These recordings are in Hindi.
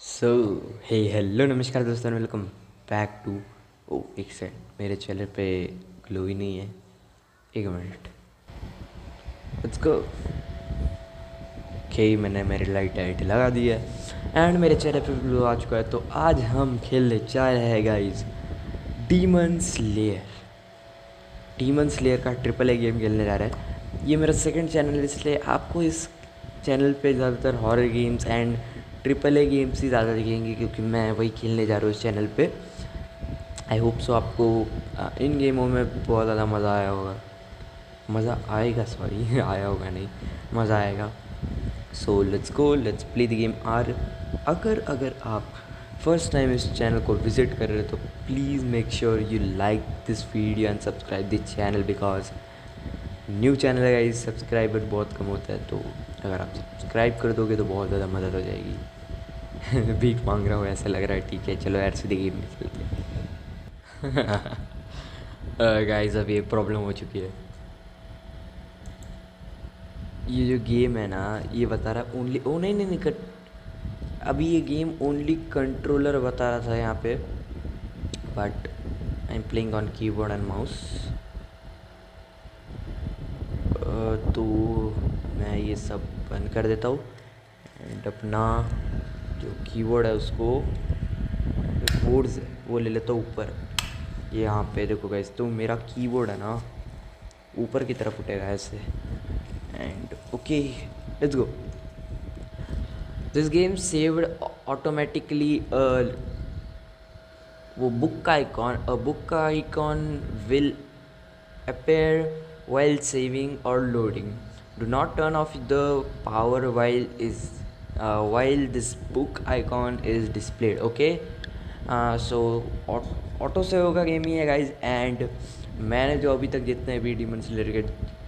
सो हे हेलो नमस्कार दोस्तों, वेलकम बैक टू एक सेकंड, मेरे चैनल पे ग्लो ही नहीं है। एक मिनट, लेट्स गो। ओके, मैंने मेरी लाइट लगा दी है एंड मेरे चैनल पे ग्लो आ चुका है। तो आज हम खेलने जा रहे हैं guys demon slayer. Demon slayer का ट्रिपल ए गेम खेलने जा रहे हैं। ये मेरा सेकंड चैनल है, इसलिए आपको इस चैनल पे ज़्यादातर horror games and triple A games ही ज़्यादा दिखेंगे, क्योंकि मैं वही खेलने जा रहा हूँ इस चैनल पे। आई होप सो आपको इन गेमों में बहुत ज़्यादा मज़ा आया होगा। मज़ा आएगा, सॉरी आया होगा नहीं, मज़ा आएगा। So let's go, let's play the game. आर अगर अगर आप फर्स्ट टाइम इस चैनल को विज़िट कर रहे हो तो please make sure you like this video and subscribe this channel, because new channel है गाइस, सब्सक्राइबर बहुत कम होता है। तो अगर आप सब्सक्राइब कर दोगे तो बहुत ज़्यादा मदद हो जाएगी। भीख मांग रहा हूँ ऐसा लग रहा है। ठीक है, चलो यार सीधे गेम में खेलते हैं। गाइस अब ये प्रॉब्लम हो चुकी है। ये जो गेम है ना, ये बता रहा ओनली, ओ नहीं नहीं नहीं कट, अभी ये गेम ओनली कंट्रोलर बता रहा था यहाँ पे, but I am playing on keyboard and mouse. तो मैं ये सब बंद कर देता हूँ एंड अपना जो कीबोर्ड है उसको, बोर्ड्स है वो ले लेता हूँ ऊपर। ये यहाँ पे देखो गाइस, तो मेरा कीबोर्ड है ना ऊपर की तरफ उठेगा ऐसे। And okay, let's go. This game saved automatically वो बुक का आइकॉन, अ बुक का icon will appear while saving or loading. Do not turn off the power while this book icon is displayed. Okay, so auto save का गेम ही है गाइज। एंड मैंने जो अभी तक जितने भी डीमन स्लेयर के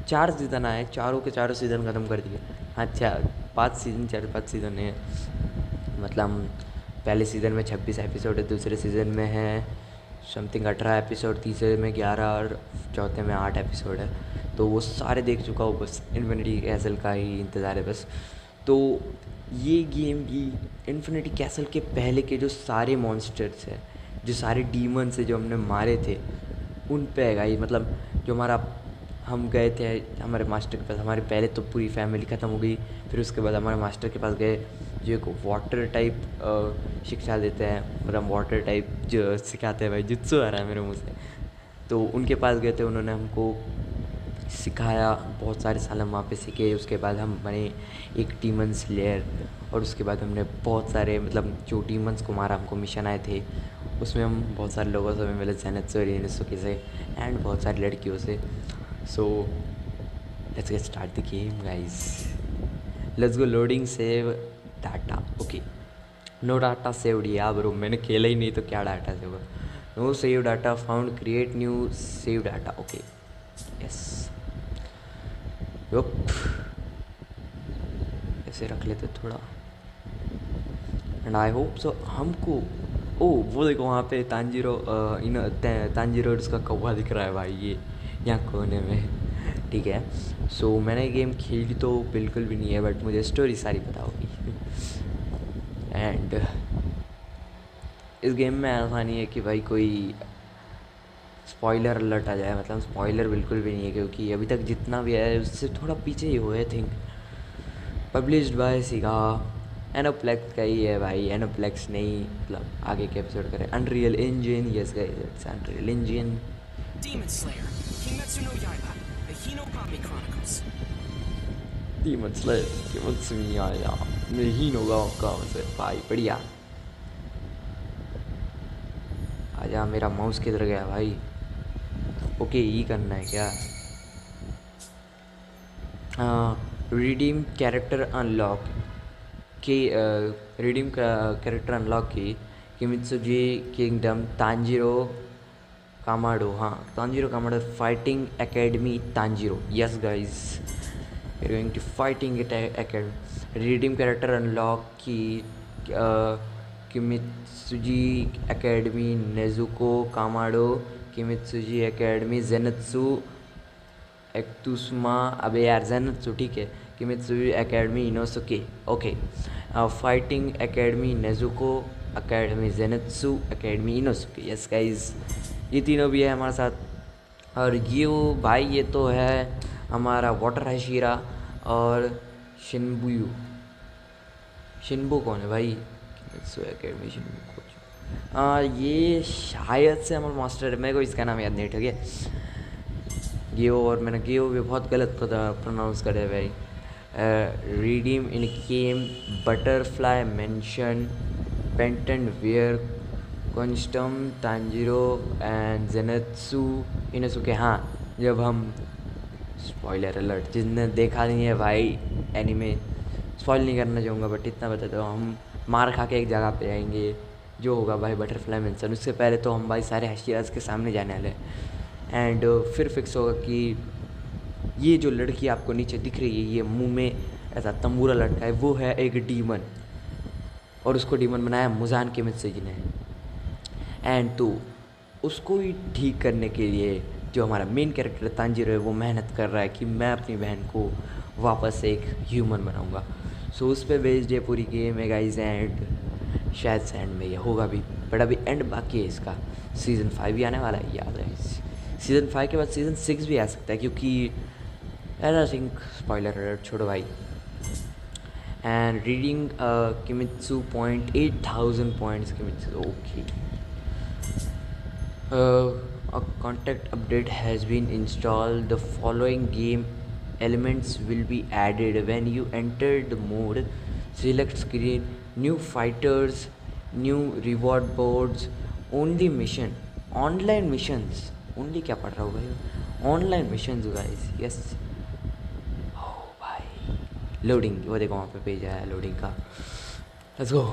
4 सीज़न आए, चारों के चारों सीज़न ख़त्म कर दिए। अच्छा 5 सीज़न, 4-5 सीज़न है, मतलब पहले सीज़न में 26 एपिसोड है, दूसरे सीज़न में है समथिंग 18 एपिसोड, तीसरे में 11 और चौथे में 8 एपिसोड है। तो वो सारे देख चुका हूँ, बस इन्फिनिटी कैसल का ही इंतज़ार है बस। तो ये गेम भी इन्फिनिटी कैसल के पहले के जो सारे मॉन्स्टर्स हैं, जो सारे डीमंस हैं जो हमने मारे थे, उन पे है गाइस। मतलब जो हमारा, हम गए थे हमारे मास्टर के पास, हमारे पहले तो पूरी फैमिली ख़त्म हो गई, फिर उसके बाद हमारे मास्टर के पास गए जो एक वाटर टाइप शिक्षा देते हैं, मतलब वाटर टाइप जो सिखाते हैं। भाई जुत्सु आ रहा है मेरे मुँह से। तो उनके पास गए थे, उन्होंने हमको सिखाया, बहुत सारे साल हम वहाँ पे सीखे। उसके बाद हम बने एक डीमन स्लेयर, और उसके बाद हमने बहुत सारे, मतलब जो डीमंस को मारा, हमको मिशन आए थे, उसमें हम बहुत सारे लोगों से मिले, ज़ेनित्सु और इनुसुके से एंड बहुत सारी लड़कियों से। So let's get start the game guys. Let's go, loading save data. Okay, no data saved. Yeah bro, मैंने खेला ही नहीं तो क्या डाटा सेव होगा। No save data found, create new save data. Okay yes, yup, ऐसे रख लेते थोड़ा। एंड आई होप सो हमको, ओ वो देखो वहाँ पे तांजीरो, तांजीरो उसका कौवा दिख रहा है भाई, ये यहाँ कोने में। ठीक है, सो मैंने गेम खेली तो बिल्कुल भी नहीं है, बट मुझे स्टोरी सारी पता होगी। एंड इस गेम में ऐसा नहीं है कि भाई कोई स्पॉइलर अलर्ट आ जाए, मतलब स्पॉइलर बिल्कुल भी नहीं है, क्योंकि अभी तक जितना भी है उससे थोड़ा पीछे ही हुए। आई थिंक पब्लिश्ड बाय सीगा, एनोप्लेक्स का ही है भाई। एनोप्लेक्स नहीं, मतलब आगे के एपिसोड करें unreal engine. Yes guys, it's unreal engine. Demon Slayer, Kimetsu no Yaiba, the Hinokami Chronicles. Demon slayer, Kimetsu no Yaiba, नहीं होगा काम से भाई, बढ़िया। आजा, मेरा माउस किधर गया भाई? ओके, ये करना है क्या? रिडीम कैरेक्टर अनलॉक की, रिडीम कैरेक्टर अनलॉक की किमित्सुजी किंगडम तांजीरो कामाडो। हाँ, Tanjiro Kamado fighting academy Tanjiro. Yes guys, we are going to fighting it academy. Redeem character unlock की किमित्सुजी एकेडमी नेजुको कामाडो, किमित्सुजी एकेडमी जेनत्सु एक्तुस्मा। अबे यार जेनत्सु ठीक है, Kimetsu academy Inosuke, okay, fighting academy Nezuko academy, Zenitsu academy Inosuke. Yes guys, ये तीनों भी है हमारे साथ। और ये भाई ये तो है हमारा वाटर हशीरा और शिनबुयू। शिनबू कौन है भाई? किमित्सु एकेडमी शिनबू कोच। ये शायद से हमारा मास्टर है, मेरे को इसका नाम याद नहीं, ठीक है। गियो, और मैंने गियो भी बहुत गलत प्रोनाउंस करे है भाई। Redeem in game butterfly mansion patient wear costume Tanjiro and Zenitsu Inosuke. हाँ, जब हम स्पॉइलर अलर्ट, जिसने देखा नहीं है भाई एनीमे, स्पॉइल नहीं करना चाहूँगा, बट इतना बता दो, हम मार खा के एक जगह पे आएंगे जो होगा भाई बटरफ्लाई मेंशन। उससे पहले तो हम भाई सारे हशीराज के सामने जाने वाले हैं। एंड फिर फिक्स होगा कि ये जो लड़की आपको नीचे दिख रही है, ये मुंह में ऐसा तंबूरा लटका है, वो है एक डीमन, और उसको डीमन बनाया मुजान किमित्सु जी ने। एंड तो उसको ही ठीक करने के लिए जो हमारा मेन कैरेक्टर तांजिरो है, वो मेहनत कर रहा है कि मैं अपनी बहन को वापस से एक ह्यूमन बनाऊंगा। सो उस पर बेस्ड है पूरी गेम है गाइज। एंड शायद से एंड में ये होगा भी, बट अभी एंड बाकी है इसका। सीज़न 5 भी आने वाला है, याद है। सीज़न 5 के बाद सीज़न 6 भी आ सकता है, क्योंकि आई थिंक स्पॉइलर अलर्ट छोड़ो भाई। And reading Kimetsu point 8000 points Kimetsu, okay. A contact update has been installed. The following game elements will be added when you enter the mode. Select screen, new fighters, new reward boards, only mission, online missions. Only क्या पढ़ रहा हूँ भाई? Online missions guys. Yes. Oh भाई. Loading, वो देखो वहाँ पे पेज आया है loading का. Let's go.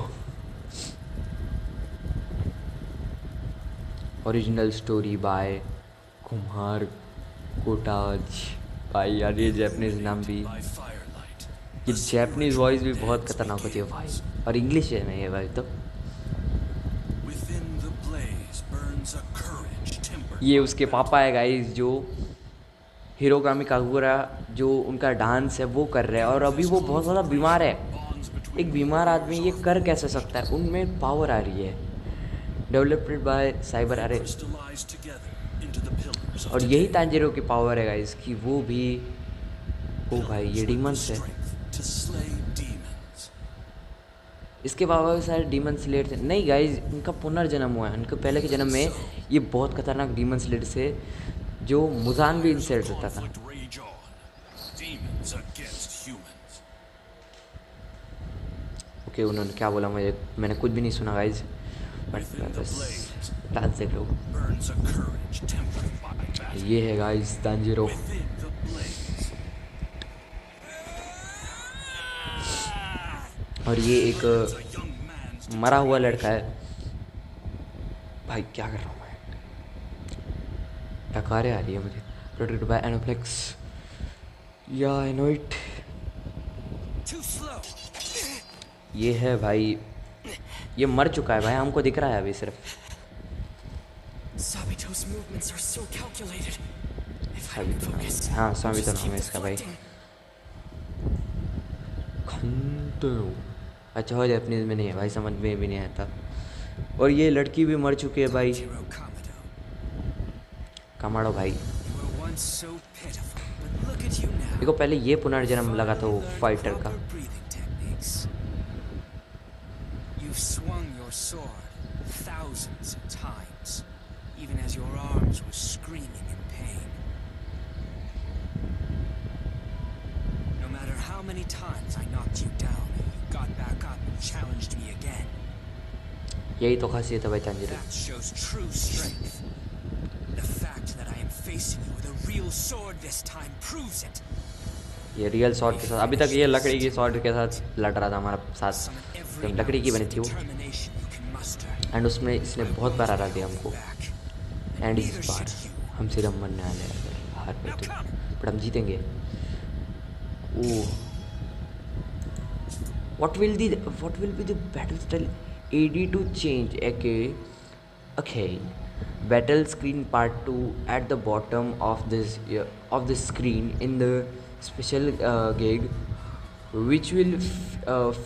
Original story by Kumar Kota's. भाई यार ये जैपनीज़ नाम भी, ये जैपनीज़ वॉइस भी बहुत खतरनाक होती है भाई, और इंग्लिश है नहीं है भाई। तो ये उसके पापा है गाइस, जो हिरोगामी कागुरा, जो उनका डांस है वो कर रहे हैं, और अभी वो बहुत ज़्यादा बीमार है। एक बीमार आदमी ये कर कैसे सकता है? उनमें पावर आ रही है। डेवलप्ड बाय साइबर अरे, और यही तांजिरो की पावर है गाइस कि वो भी, ओ भाई ये डीमंस है, इसके बाबा भी सारे डीमन स्लेयर थे। नहीं गाइस, इनका पुनर्जन्म हुआ है। इनके पहले के जन्म में ये बहुत खतरनाक डीमन स्लेयर से, जो मुजान भी इनसे डरता था। ओके, उन्होंने क्या बोला मैंने कुछ भी नहीं सुना गाइस, बस डांस देख लो। ये है गाइस तांजिरो। और ये एक मरा हुआ लड़का है भाई। क्या कर रहा हूँ मैं? टकारे आ रही है मुझे। प्रोटेक्टेड बाय एनोफ्लेक्स, या आई नो इट। ये है भाई, ये मर चुका है भाई, हमको दिख रहा है अभी सिर्फ। हाँ स्वामी तो नाम है इसका भाई। अच्छा हो जापनीज में नहीं है भाई, समझ में भी नहीं आता। और ये लड़की भी मर चुकी है भाई, कमाड़ो भाई। देखो पहले ये पुनर्जन्म लगा था वो फाइटर का। Swung your sword thousands of times, even as your arms were screaming in pain. No matter how many times I knocked you down, you got back up and challenged me again. यही तो खासियत है भाई Tanjiro. That shows true strength. The fact that I am facing you with a real sword this time proves it. ये रियल स्वॉर्ड के साथ, अभी तक ये लकड़ी की स्वॉर्ड के साथ लड़ रहा था हमारा साथ, तो लकड़ी की बनी थी वो। एंड उसमें इसने बहुत बार हरा दिया हमको। एंड इस बार हम सिर्फ बनने वाले हैं, हार पे तो, बट हम जीतेंगे। Oh, what will be the battle style AD to change? Okay. Battle screen part 2 at the bottom of this screen in the special gig. which will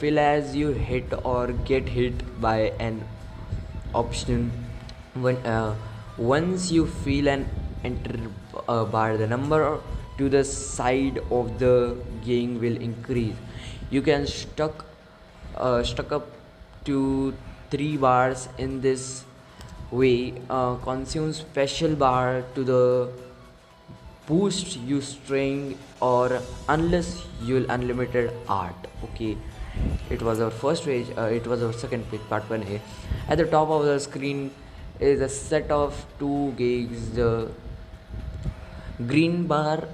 fill as you hit or get hit by an option. Once you feel an enter bar, the number to the side of the game will increase. You can stuck up to 3 bars in this way. Consume special bar to the boost you string or unless you'll unlimited art. Okay, it was our first page. It was our second page, part 1a. At the top of the screen is a set of 2 gigs. The green bar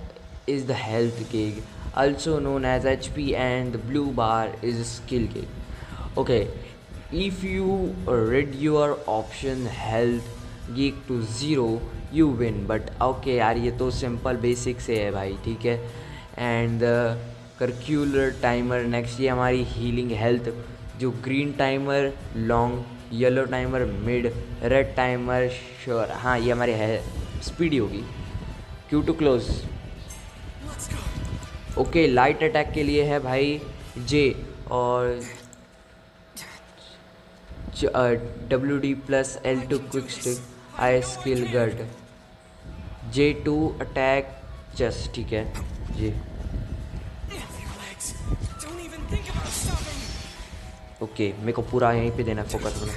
is the health gig, also known as HP, and the blue bar is skill gig. Okay, if you read your option health gig to 0 you win. But okay यार, ये तो सिंपल बेसिक से है भाई, ठीक है. एंड कर्क्यूलर टाइमर नेक्स्ट, ये हमारी हीलिंग हेल्थ. जो green timer long, yellow timer mid, red timer sure. हाँ, ये हमारी है स्पीडी होगी. Q to close. Okay, light attack के लिए है भाई जे, और WD+L2 क्विक स्टिक, आई स्किल गट. J2 अटैक चेस्ट, ठीक है जी. ओके, मेरे को पूरा यहीं पे देना फोकस बना.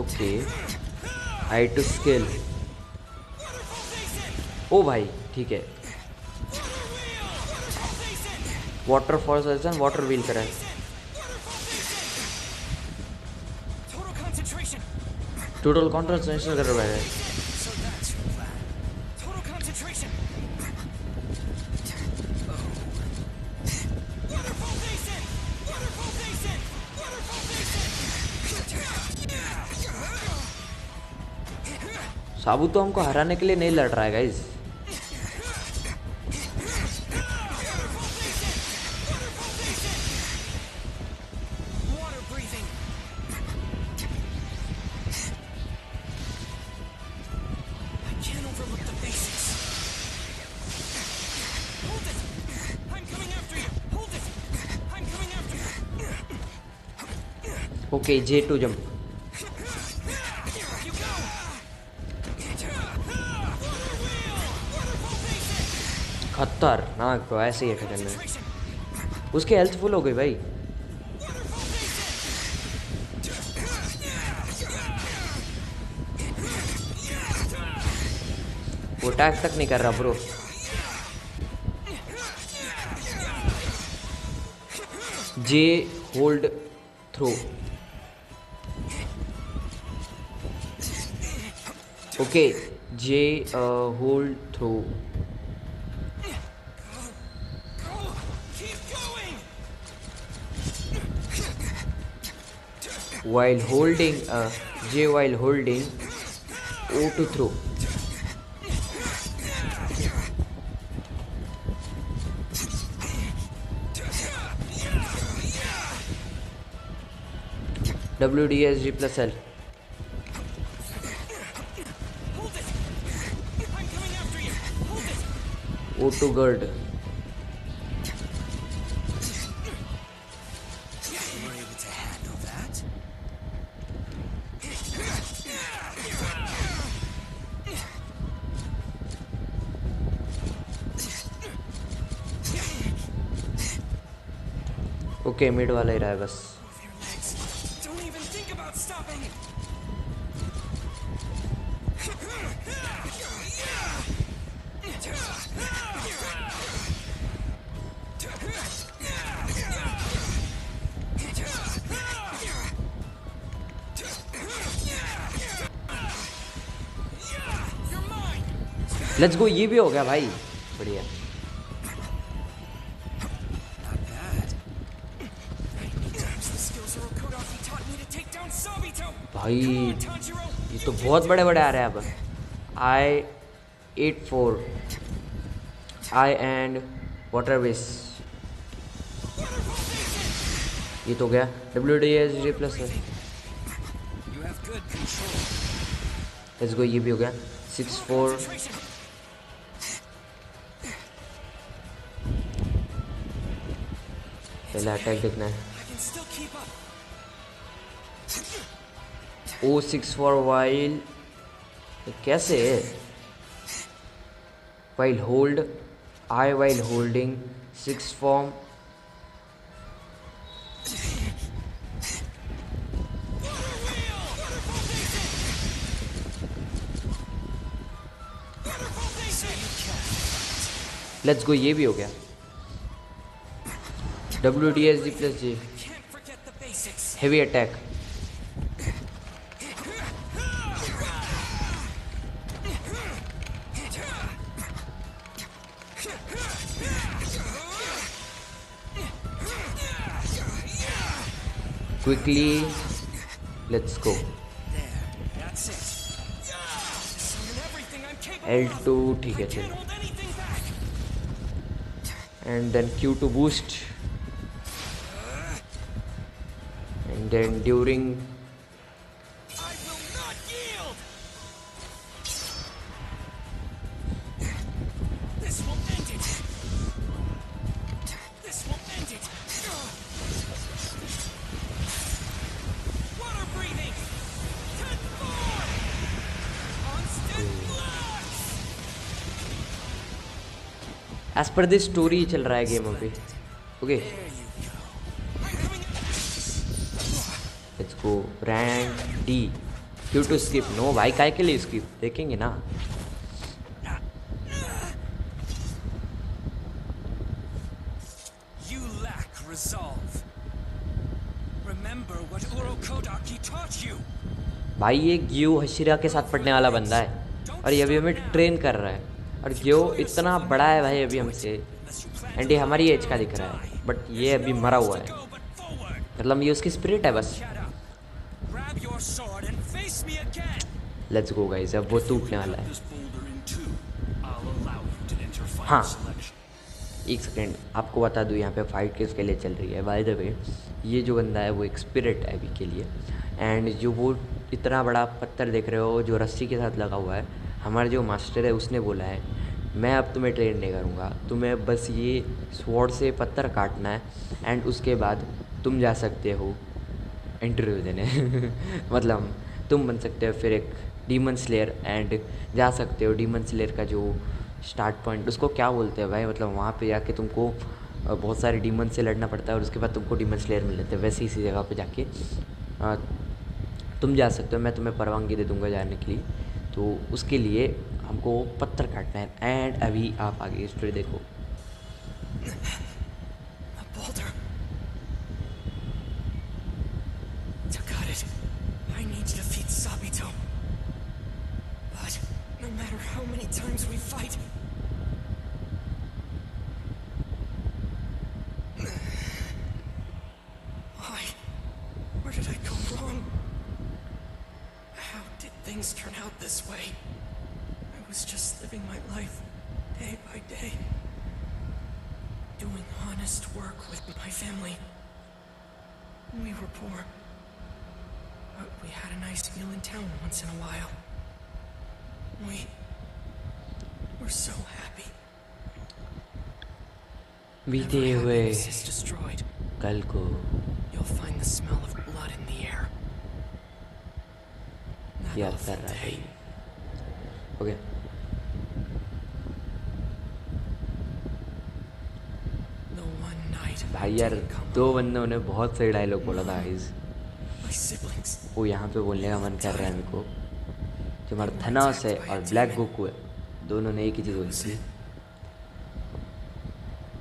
Okay, I two skill. ओ भाई, ठीक है. Waterfall session, water wheel करा है. टोटल कॉन्सेंट्रेशन कर रहा है. साबू तो हमको हराने के लिए नहीं लड़ रहा है गाइस. Okay, J2 jump. खतरनाक तो ऐसे ही अटैक करना है. उसकी हेल्थ फुल हो गई भाई. वो अटैक तक नहीं कर रहा bro. J hold throw. Okay, J hold throw. While holding J while holding O to throw. WDSG+L. O to guard. Okay, mid वाला ही रहा है बस. लेट्स गो, ये भी हो गया भाई, बढ़िया. भाई ये तो बहुत बड़े बड़े आ रहे हैं अब. I-84 I and water base. ये तो गया WDSG प्लस है। You have good control. Let's go, ये भी हो गया 6-4। Concentration. पहला अटैक देखना है। I can still keep up. ओ 6-4 वाइल कैसे है? While hold I while holding 6 form. Let's go, ये भी हो गया WDSG plus J Can't forget the basics. Heavy attack. Quickly let's go. There. That's it. Summon everything I'm capable of. L2 ठीक है I चलो, can't hold anything back. and then Q2 boost, and then during I will not yield. This will end it. This will end it. Water breathing. 10-4. Constant blast. As per this story चल रहा है गेम अभी। Okay There you go. I'm having let's go rank D। Q2 skip no भाई, काय के लिए स्किप देखेंगे ना। You lack resolve. Remember what Urokodaki taught you. भाई ये ग्यो हशिरा के साथ पढ़ने वाला बंदा है और ये अभी हमें ट्रेन कर रहा है, और ग्यो इतना बड़ा है भाई अभी हमसे, Unless you plan एंड ये हमारी एज का दिख रहा है, बट ये अभी मरा हुआ है। to go but forward. मतलब ये उसकी स्पिरिट है बस। Shut up. Grab your sword and face me again. Let's go guys, अब वो टूटने वाला है। This boulder in two. I'll allow you to enter final हाँ। selection. एक सेकेंड आपको बता दूँ, यहाँ पे फाइट किसके लिए चल रही है। बाय द वे ये जो बंदा है वो एक स्पिरिट है अभी के लिए, एंड जो वो इतना बड़ा पत्थर देख रहे हो जो रस्सी के साथ लगा हुआ है, हमारा जो मास्टर है उसने बोला है मैं अब तुम्हें ट्रेन नहीं करूँगा, तुम्हें बस ये स्वॉर्ड से पत्थर काटना है एंड उसके बाद तुम जा सकते हो इंटरव्यू देने मतलब तुम बन सकते हो फिर एक डीमन स्लेयर एंड जा सकते हो। डीमन स्लेयर का जो स्टार्ट पॉइंट उसको क्या बोलते हैं भाई, मतलब वहाँ पे जाके तुमको बहुत सारे डीमन से लड़ना पड़ता है और उसके बाद तुमको डीमन स्लेयर मिल जाते हैं। वैसे इसी जगह पे जाके तुम जा सकते हो, मैं तुम्हें परवानगी दे दूँगा जाने के लिए। तो उसके लिए हमको पत्थर काटना है एंड अभी आप आगे स्टोरी देखो। A boulder. Got it. I need to defeat Sabito. But no matter how many times we fight, why? Where did I go wrong? How did things turn out this way? I was just living my life day by day, doing honest work with my family. We were poor, but we had a nice meal in town once in a while. We were so happy. बीते Whenever हुए happiness is destroyed, कल को you'll find the smell of blood in the air. That याद awful कर रहा है day. Okay. The one night I भाई यार didn't come दो home. बंदों ने बहुत सही डायलॉग बोला था गाइस, My siblings. वो यहाँ पे बोलने का मन कर रहा है मेरे को। जो हमारा थनास है और ब्लैक गोकू है, दोनों ने एक ही चीज़ बोली थी।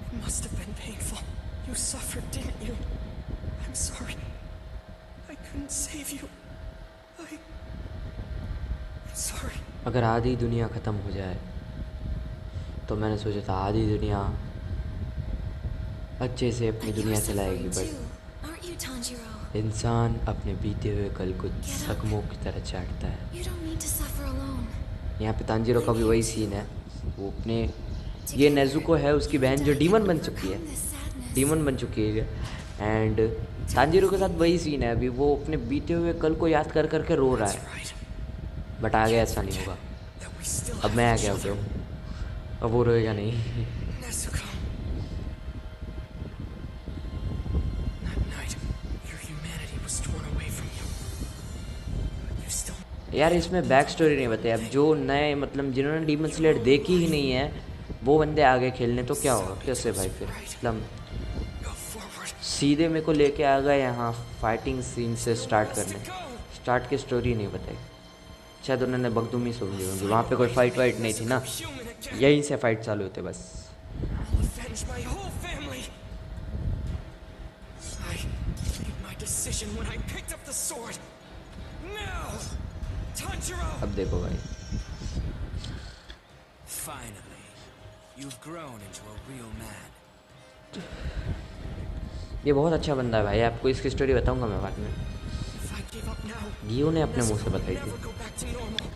It must have been painful. You suffered, didn't you? I'm sorry. I couldn't save you. I'm sorry. अगर आधी दुनिया ख़त्म हो जाए तो मैंने सोचा था आधी दुनिया अच्छे से अपनी But दुनिया you're चलाएगी, suffering but too, aren't you, Tanjiro? इंसान अपने बीते हुए कल को जख्मों की तरह चाटता है। You don't need to suffer alone. यहाँ पे तांजीरो का भी वही सीन है। वो अपने ये नेजुको है उसकी बहन जो डीमन बन चुकी है, Overcome this sadness. डीमन बन चुकी है एंड तांजीरो के साथ वही सीन है अभी, वो अपने बीते हुए कल को याद कर करके रो रहा है, Right. बट आगे ऐसा नहीं होगा। That we still अब have मैं आ each गया other. ब्रो, अब वो रोएगा नहीं। Nezuko. That night, your humanity was torn away from you. But you still... यार इसमें बैक स्टोरी नहीं बताई। अब जो नए मतलब जिन्होंने डीमन स्लेयर देखी ही नहीं है वो बंदे आगे खेलने तो क्या होगा, कैसे भाई फिर मतलब Go forward. सीधे मेरे को लेके आ गए यहाँ फाइटिंग सीन से स्टार्ट Wants to करने, go. स्टार्ट की स्टोरी नहीं बताई। शायद उन्होंने बगदुमी समझी होंगी, वहाँ पे कोई फाइट वाइट नहीं थी ना, Human again. यहीं से फाइट चालू होते बस। I'll avenge my whole family. I made my decision when I picked up the sword. Now, Tanjiro. अब देखो भाई, Finally, you've grown into a real man. ये बहुत अच्छा बंदा है भाई, आपको इसकी स्टोरी बताऊंगा मैं बाद में। If I give up now, गियो ने अपने मुंह से Nezuko will बताई never थी। go back to normal.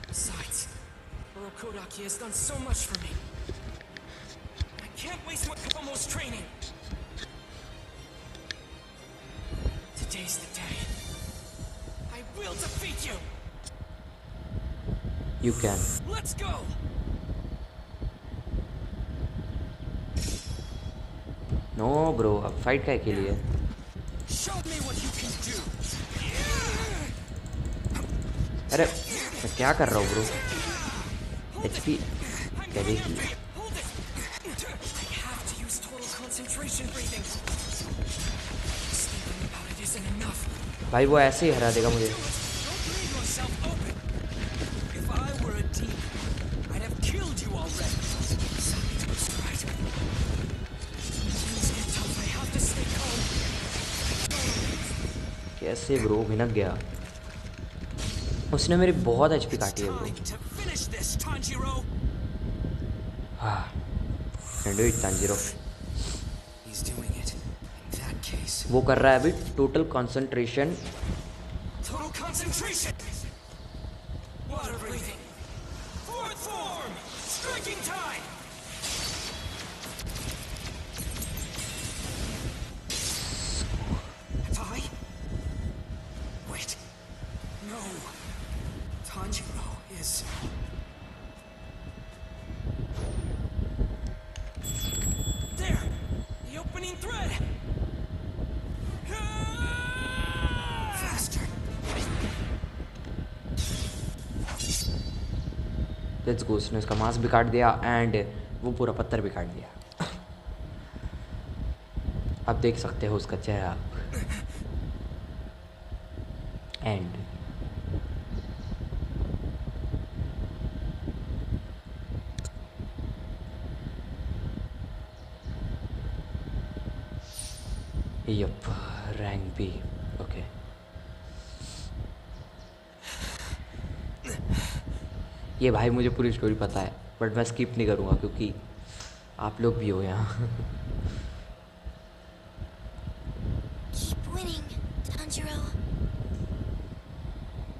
Besides, Urokodaki has done so much for me. I can't waste my Komo's training. Today's the day. I will defeat you. You can. Let's go. No bro, अब फाइट काय के लिए? Show me what you can do. अरे मैं क्या कर रहा हूँ ब्रो, एचपी क्या देखी। Hold it. I have to use total concentration breathing. Just thinking about it isn't enough. भाई वो ऐसे ही हरा देगा मुझे। Don't leave yourself open. If I were a demon, I'd have killed you already. Something was right. Things get tough. I have to stay calm. कैसे ब्रो, भिनक गया। उसने मेरी बहुत एचपी काटी है bro. Time to finish this, Tanjiro. हाँ, do it Tanjiro. He's doing it. In that case, वो कर रहा है अभी total concentration. total concentration. Water breathing. Fourth form. Striking tide. Die? Wait. No. Tanjiro is... There! The opening thread! Faster. Let's go. उसने उसका मांस भी काट दिया एंड वो पूरा पत्थर भी काट दिया। आप देख सकते हो उसका चेहरा। And yup, rank B. Okay, ये भाई मुझे पूरी स्टोरी पता है बट मैं स्किप नहीं करूँगा क्योंकि आप लोग भी हो यहाँ। Keep winning, Tanjiro.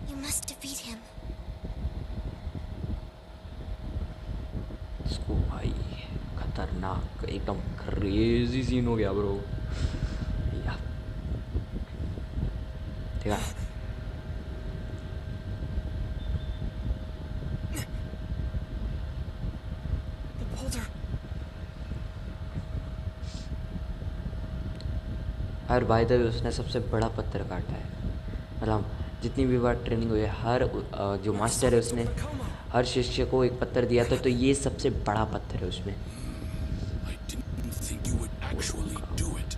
You must defeat him. इसको भाई खतरनाक एकदम क्रेजी सीन हो गया ब्रो। या ठीक है, The boulder. और बाय द वे उसने सबसे बड़ा पत्थर काटा है। मतलब जितनी भी बार ट्रेनिंग हुई है हर जो मास्टर है उसने हर शिष्य को एक पत्थर दिया था, तो ये सबसे बड़ा पत्थर है उसमें। I didn't think you would actually do it.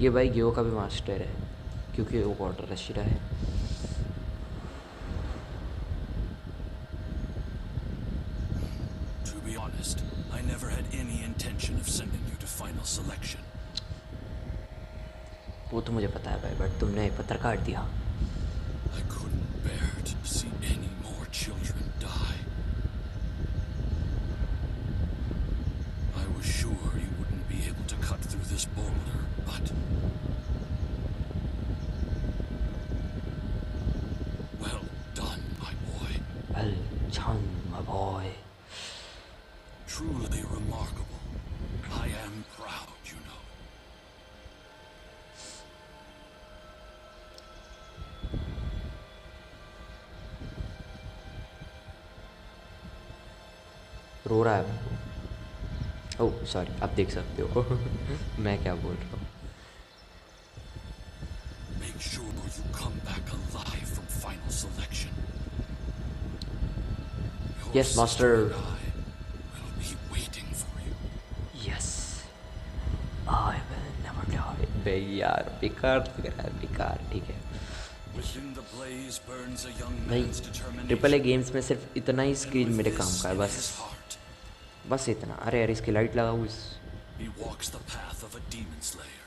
ये भाई गियो का भी मास्टर है क्योंकि वो वाटर रशिरा है। To be honest, I never had any intention of sending you to final selection. वो तो मुझे पता है भाई, बट तुमने पत्थर काट दिया। I couldn't bear to see any more children die. I was sure you wouldn't be able to cut through this boulder, but... Well done, my boy. Well done my boy. Truly remarkable. I am proud, you know. रो रहा है वो। ओह सॉरी, आप देख सकते हो मैं क्या बोल रहा हूँ। Make sure you come back alive from final selection. Your Yes, sister master. and I will be waiting for you. Yes I will never die. भाई यार बेकार लग रहा है, बेकार। ठीक है Within the blaze burns a young भाई, man's determination. Triple A games में सिर्फ इतना ही And स्क्रीन with मेरे this काम का है, in बस his heart, बस इतना। अरे यार इसकी लाइट लगाऊँ इस he walks the path of a demon slayer.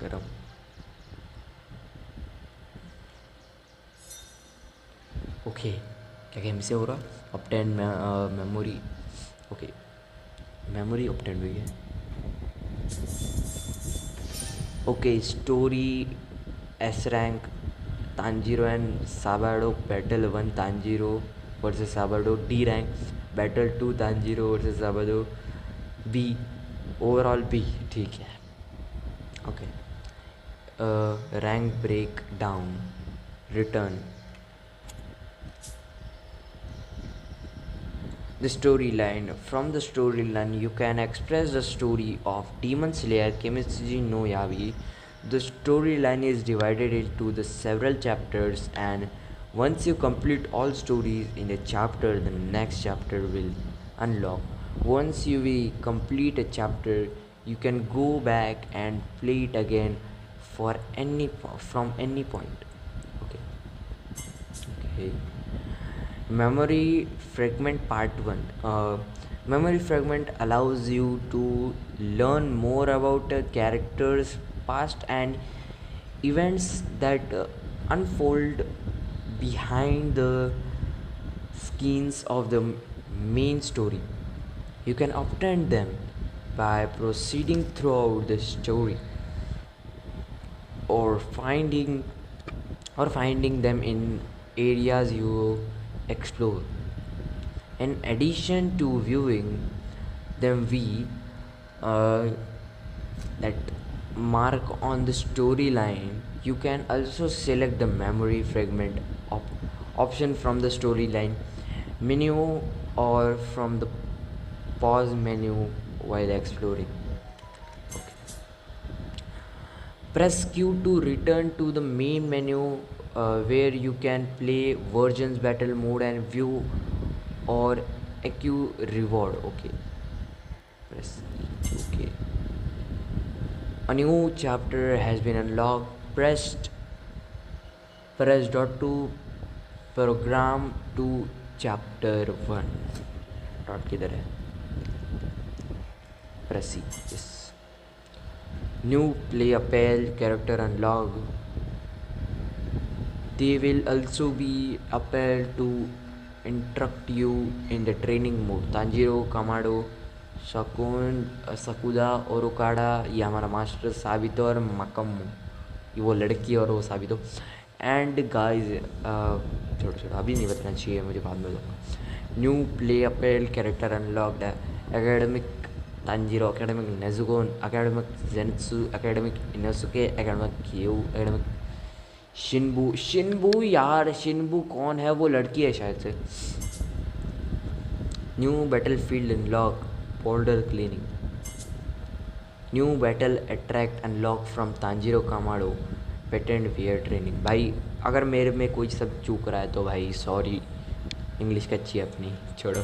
गरम। ओके क्या गेम से हो रहा? Obtain memory. Okay memory obtain हुई है। Okay story S rank Tanjiro and साबाडो बैटल 1 तांजीरो वर्सेस साबाडो। D rank battle 2 Tanjiro versus साबाडो। बी ओवरऑल बी, ठीक है। Okay rank break down return. The storyline. From the storyline, you can express the story of Demon Slayer Kimetsu no Yaiba. The storyline is divided into the several chapters, and once you complete all stories in a chapter, the next chapter will unlock. Once you will complete a chapter, you can go back and play it again for from any point. Okay. Okay. Memory fragment part 1. Memory fragment allows you to learn more about a character's past and events that unfold behind the scenes of the main story. You can obtain them by proceeding throughout the story or finding them in areas you explore. In addition to viewing them, that mark on the storyline, you can also select the memory fragment option from the storyline menu or from the pause menu while exploring. Press Q to return to the main menu where you can play versions, battle mode and view or acquire reward. Okay. Press E. Okay. A new chapter has been unlocked. Press dot to program to chapter 1. Dot किधर है? Press E. Yes. New play appeal character unlocked. They will also be able to instruct you in the training mode. Tanjiro, Kamado, Sakuda और ओकाडा, ये हमारा मास्टर साबितो और मकम्मो, ये वो लड़की और वो साबितो। एंड गाइज छोटा अभी नहीं बताना चाहिए मुझे, बाद में बताऊंगा। New playable character unlocked है। Academic Tanjiro, academic Nezuko, academic Zenitsu, academic Inosuke, academic क्यू, एकेडमिक शिनबू यार शिनबू कौन है? वो लड़की है शायद से। New battle field unlock boulder cleaning. New battle attract unlock from Tanjiro Kamado patient wear training. भाई अगर मेरे में कोई सब चूक रहा है तो भाई सॉरी, इंग्लिश कच्ची है अपनी, छोड़ो।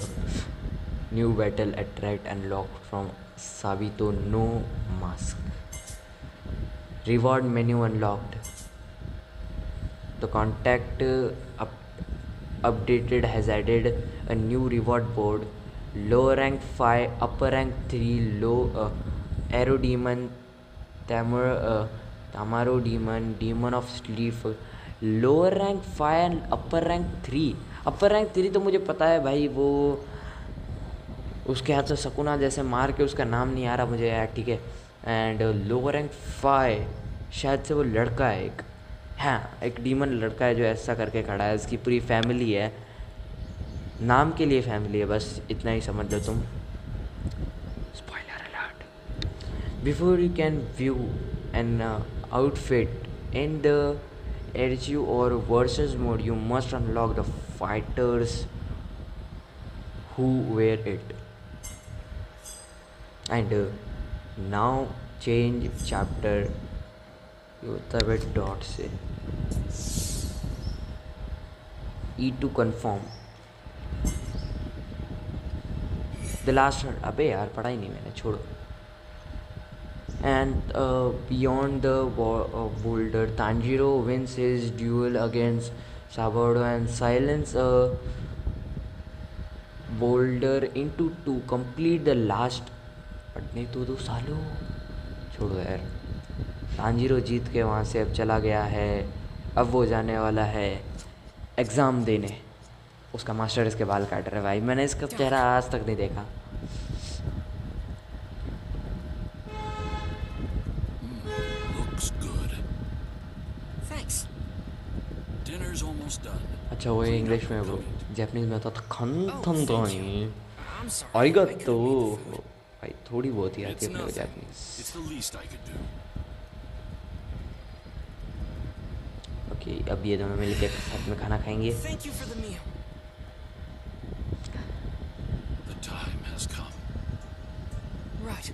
New battle attract unlock from Sabito no mask. Reward menu unlocked. The contact updated has added a new reward board. Lower rank 5, upper rank 3, low Arrow Demon, Tamaro Demon, Demon of Sleep. Lower rank 5 and upper rank 3. Upper rank 3 तो मुझे पता है भाई, वो उसके हाथ से सकुना जैसे मार के, उसका नाम नहीं आ रहा मुझे यार, ठीक है। एंड लोअर रैंक 5 शायद से वो लड़का है एक, हाँ एक डीमन लड़का है जो ऐसा करके खड़ा है। उसकी पूरी फैमिली है, नाम के लिए फैमिली है, बस इतना ही समझ लो तुम। Spoiler alert. Before you can view an outfit in the HU or versus mode, you must unlock the fighters who wear it. And now change chapter. ये होता है डॉट से E to confirm. The last, अबे यार पढ़ा ही नहीं मैंने, छोड़ो. And beyond the boulder, Tanjiro wins his duel against Saburo and silence a boulder into two. Complete the last. पढ़ने तो दो सालो, छोड़ो यार. तांजीरो जीत के वहाँ से अब चला गया है. अब वो जाने वाला है एग्ज़ाम देने. उसका मास्टर इसके बाल काट रहा है भाई. मैंने इसका चेहरा आज तक नहीं देखा. Looks good. Thanks. Dinner's almost done. अच्छा वो इंग्लिश में, वो जैपनीज में होता था खन थन तो नहीं. I'm sorry. आएगा I तो couldn't mean for it. भाई थोड़ी बहुत ही आती It's है अपने को nothing. Japanese. It's the least I could do. Okay अब ये दोनों मिल के साथ में खाना खाएंगे. Thank you for the meal. The time has come. Right.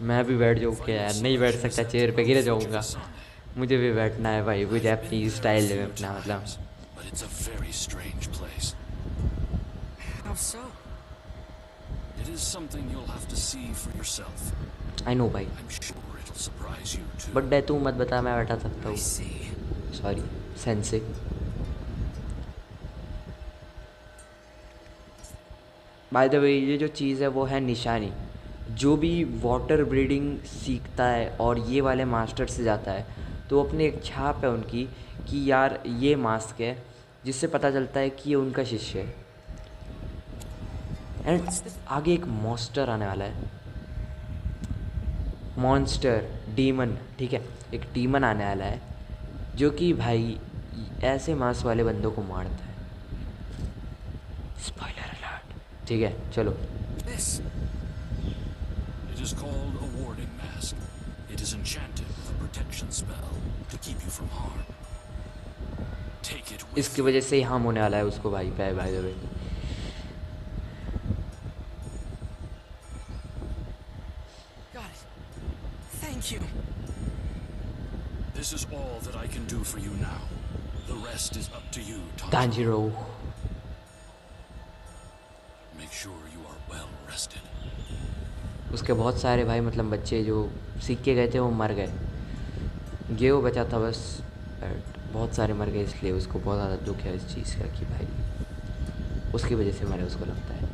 मैं भी बैठ जाऊँ क्या यार? नहीं बैठ सकता, चेयर पे गिर जाऊँगा. मुझे भी बैठना है भाई, वो जैपनीज स्टाइल में अपना, मतलब. But it's a very strange place. How so? It is something you'll have to see for yourself. I know भाई. I'm sure it'll surprise you too. But तू मत बता, मैं बैठा सकता I हूँ. see. Sorry sensei. By the way ये जो चीज़ है वो है निशानी. जो भी वाटर ब्रीडिंग सीखता है और ये वाले मास्टर से जाता है तो अपनी एक छाप है उनकी कि यार ये मास्क है, जिससे पता चलता है कि ये उनका शिष्य है. एंड आगे एक मॉन्स्टर आने वाला है. मॉन्स्टर डीमन, ठीक है, एक डीमन आने वाला है जो कि भाई ऐसे मास्क वाले बंदों को मारता है. Spoiler alert. ठीक है चलो. This. It is called a warding mask. It is enchanted with a protection spell to keep you from harm. Take it with इसकी वजह से ही हार्म होने वाला है उसको भाई. Bye the way. Got it. Thank you. This is all that I can do for you now. The rest is up to you, Tanjiro. Make sure you are well rested. उसके बहुत सारे भाई मतलब बच्चे जो सीख के गए थे वो मर गए. गेओ बचा था बस. बहुत सारे मर गए, इसलिए उसको बहुत ज़्यादा दुख है इस चीज़ का कि भाई उसकी वजह से मरे, उसको लगता है.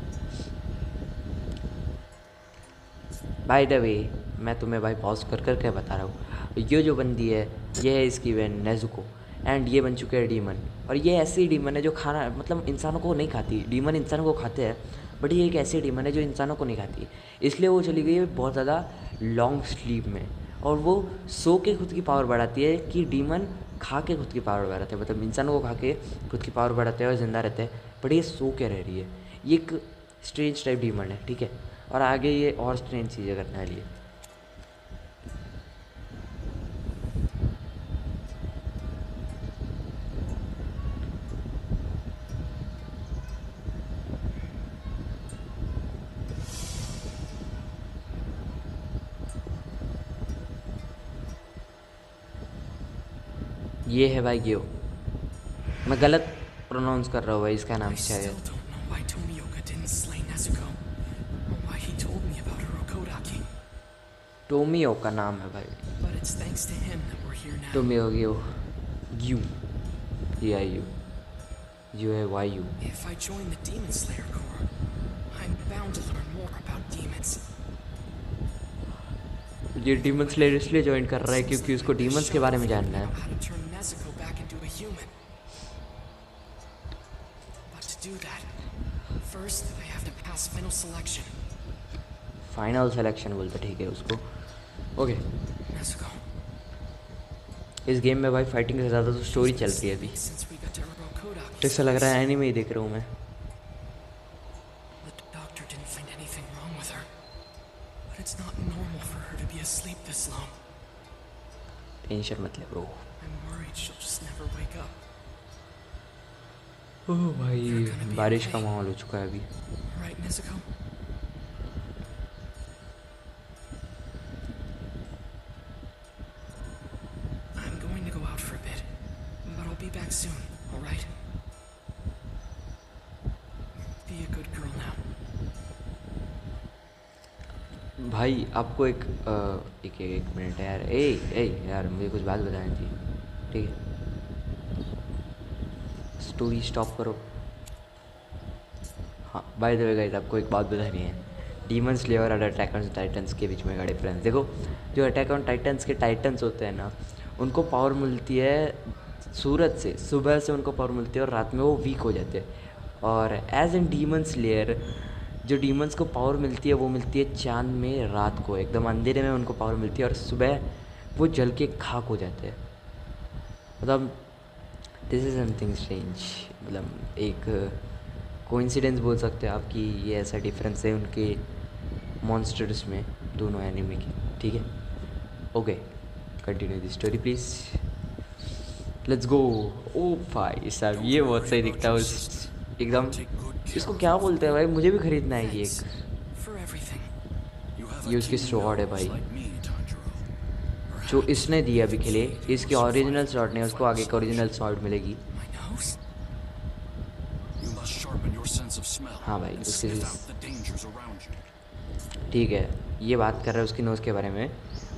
बाय द वे मैं तुम्हें भाई पॉज कर कर के बता रहा हूँ, ये जो बंदी है ये है इसकी बहन नेजुको. एंड ये बन चुके हैं डीमन. और ये ऐसी डीमन है जो खाना मतलब इंसानों को नहीं खाती. डीमन इंसानों को खाते हैं बट ये एक ऐसी डीमन है जो इंसानों को नहीं खाती. इसलिए वो चली गई है बहुत ज़्यादा लॉन्ग स्लीप में. और वो सो के खुद की पावर बढ़ाती है कि डीमन खा के खुद की पावर बढ़ाते हैं, मतलब इंसानों को खा के खुद की पावर बढ़ाते हैं और ज़िंदा रहते हैं. बट ये सो के रह रही है. ये एक स्ट्रेंज टाइप डीमन है, ठीक है. और आगे ये और स्ट्रेंज चीज़ें करने वाली है. ये है भाई गेओ. मैं गलत प्रोनाउंस कर रहा हूँ भाई इसका नाम I शायद. still don't know why Tomioka didn't slay Nezuko, or why he told me about her Okodaki. टोमियो का नाम है भाई. But it's thanks to him that we're here now. टोमियो गेओ. यू या यू है वाई यू. If I join the Demon Slayer Corps, I'm bound to learn more about demons. ये डीमन स्लेयर इसलिए ज्वाइन कर रहा है क्योंकि उसको डीमंस के बारे में जानना Know है. how to turn Nezuko back into a human. But to do that, first I have to pass final selection. Final selection बोलते, ठीक है उसको. ओके. Nezuko, इस गेम में भाई फाइटिंग से ज़्यादा तो स्टोरी चल रही है अभी. since we got to Urokodaki, ऐसा लग रहा है एनीमे ही देख रहा हूँ मैं. the doctor didn't find anything wrong with her. But it's not normal for her to be asleep this long. Tension मत ले bro. I'm worried she'll just oh You're भाई gonna be बारिश का okay. माहौल हो चुका है अभी। Right, Nezuko? I'm going to go out for a bit, but I'll be back soon, alright? Be a good girl now. भाई आपको एक मिनट यार, ए ए यार मुझे कुछ बात बतानी थी, ठीक है? स्टोरी स्टॉप करो। हाँ बाय द वे गाइस, आपको एक बात बतानी है। डीमन स्लेयर और अटैक ऑन टाइटन्स के बीच में का डिफरेंस देखो। जो अटैक ऑन टाइटन्स के टाइटन्स होते हैं ना, उनको पावर मिलती है सूरज से, सुबह से उनको पावर मिलती है और रात में वो वीक हो जाते हैं। और एज एन डीमन स्लेयर जो डीमंस को पावर मिलती है वो मिलती है चांद में, रात को एकदम अंधेरे में उनको पावर मिलती है और सुबह वो जल के खाक हो जाते हैं। मतलब दिस इज़ समथिंग स्ट्रेंज, मतलब एक कोइंसिडेंस बोल सकते हैं आप कि ये ऐसा डिफरेंस है उनके मॉन्स्टर्स में, दोनों एनिमी के, ठीक है? Okay continue the story please, let's go. ओ भाई साहब ये बहुत सही दिखता है उस एकदम, इसको क्या बोलते हैं भाई, मुझे भी खरीदना है ये Thanks एक। for everything. You have ये a उसकी keen sword है nose भाई, like me, Tanjiro. जो Perhaps इसने दिया अभी it's के लिए, something you इसकी must ओरिजिनल find स्वॉर्ड नहीं, in उसको final आगे का ओरिजिनल solution. स्वॉर्ड मिलेगी। My nose? You must sharpen your sense of smell हाँ भाई, and उसके sniff out the dangers around you. ठीक है, ये बात कर रहा है उसकी नोज़ के बारे में।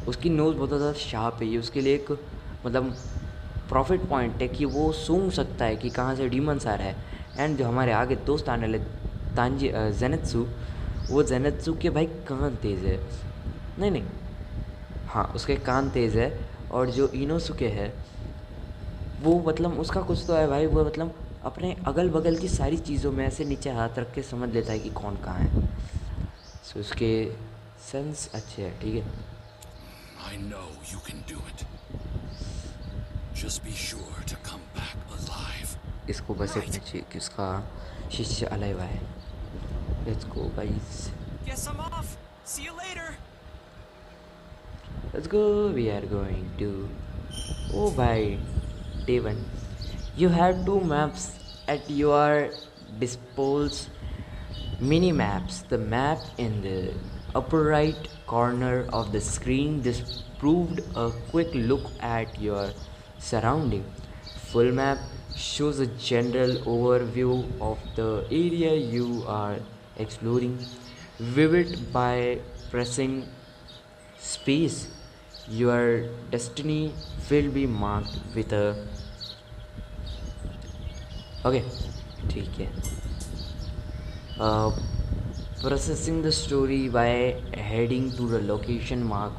उसकी नोज़ बहुत ज़्यादा शार्प है, ये उसके लिए एक मतलब प्रॉफिट पॉइंट है कि वो सूंघ सकता है कि कहाँ से डीमंस आ रहा है। एंड जो हमारे आगे दोस्त आने वाले जेनेत्सु, वो जेनेत्सु के भाई कान तेज़ है, नहीं नहीं हाँ उसके कान तेज़ है। और जो इनोसुके है वो मतलब उसका कुछ तो है भाई, वो मतलब अपने अगल बगल की सारी चीज़ों में ऐसे नीचे हाथ रख के समझ लेता है कि कौन कहाँ है। सो उसके सेंस अच्छे हैं, ठीक है? I know you can do it. Just be sure to come back alive. इसको बस इतना चाहिए कि उसका शिष्य अलाइव है। Let's go guys, Guess I'm off. See you later. Let's go, we are going to, ओ भाई Devon, you have two maps at your disposal. Mini maps. The map in the upper right corner of the screen just proved a quick look at your surrounding. Full map shows a general overview of the area you are exploring. Vivid by pressing space. Your destiny will be marked with a okay, ठीक है। Processing the story by heading to the location mark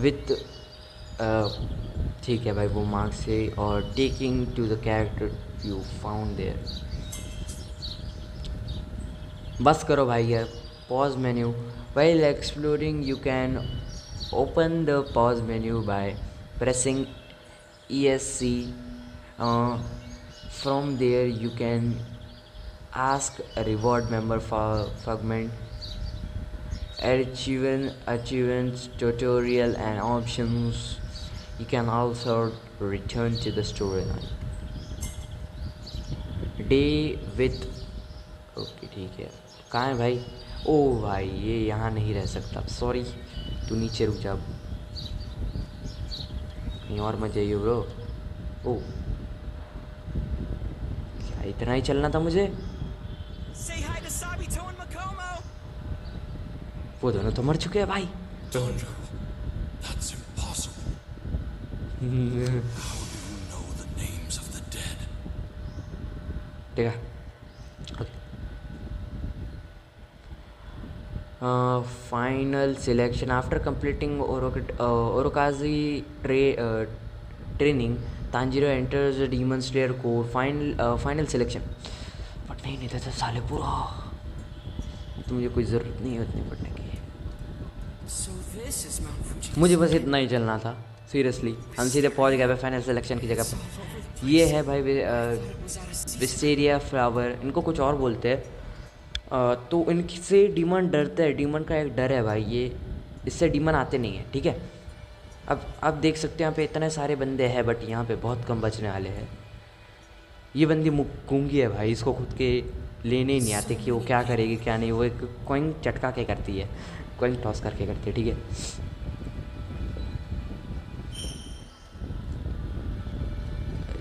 with ठीक है भाई वो मार्क से, और taking to the character you found there। बस करो भाई यार, pause menu while exploring you can open the pause menu by pressing ESC. From there you can ask a reward member for fragment, achievements, tutorial and options. You can also return to the storyline day with okay ठीक है। कहाँ है भाई? ओ भाई ये यहाँ नहीं रह सकता, सॉरी, तू नीचे रुक जा, कहीं और मत जाइए ब्रो। ओ क्या इतना ही चलना था मुझे? Say hi to Sabito and Makomo. वो दोनों तो मर चुके हैं भाई। Tanjiro, that's impossible. How do you know the names of the dead? ठीक है, final selection after completing Orokazi training. Tanjiro enters the Demon Slayer Corps. Final selection. But नहीं देता साले पूरा, तो मुझे कोई ज़रूरत नहीं है उतने पढ़ने की। So this is Mount Fuji. मुझे बस इतना ही चलना था सीरियसली। हम सीधे पहुंच गए फाइनल सिलेक्शन की जगह पर। ये है भाई विस्टेरिया फ्लावर, इनको कुछ और बोलते हैं। तो इनसे डीमन डरता है, डीमन का एक डर है भाई ये, इससे डीमन आते नहीं हैं, ठीक है? अब आप देख सकते हैं यहाँ पे इतने सारे बंदे हैं बट यहाँ पे बहुत कम बचने वाले हैं। ये बंदी गूंगी है भाई, इसको खुद के लेने ही नहीं आते कि वो क्या करेगी क्या नहीं। वो एक कॉइन चटका के करती है, कॉइन टॉस करके करती है, ठीक है।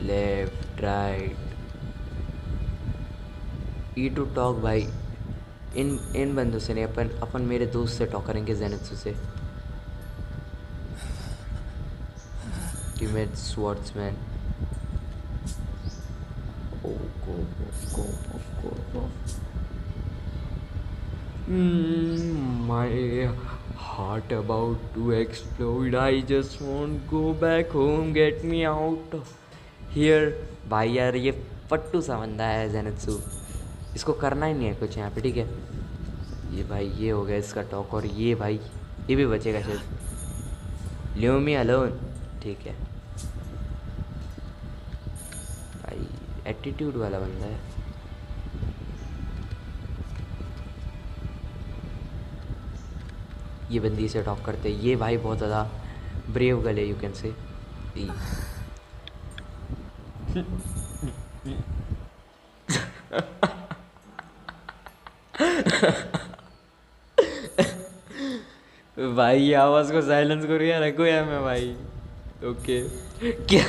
Left right, E to talk भाई। इन बंदों से नहीं, अपन मेरे दोस्त से टॉक करेंगे, जेनित्सु से। Teammate swordsman, my heart about to explode. I just want go back home, get me out here। भाई यार ये फट्टू सा बंदा है जेनित्सु, इसको करना ही नहीं है कुछ यहाँ पे, ठीक है। ये भाई ये हो गया इसका टॉक, और ये भाई ये भी बचेगा शायद। लीव मी अलोन, ठीक है भाई, एटीट्यूड वाला बंदा है। ये बंदी से टॉक करते, ये भाई बहुत ज़्यादा ब्रेव गर्ल है, यू कैन से। भाई ये आवाज़ को साइलेंस करो या रखो या मैं भाई, ओके। क्या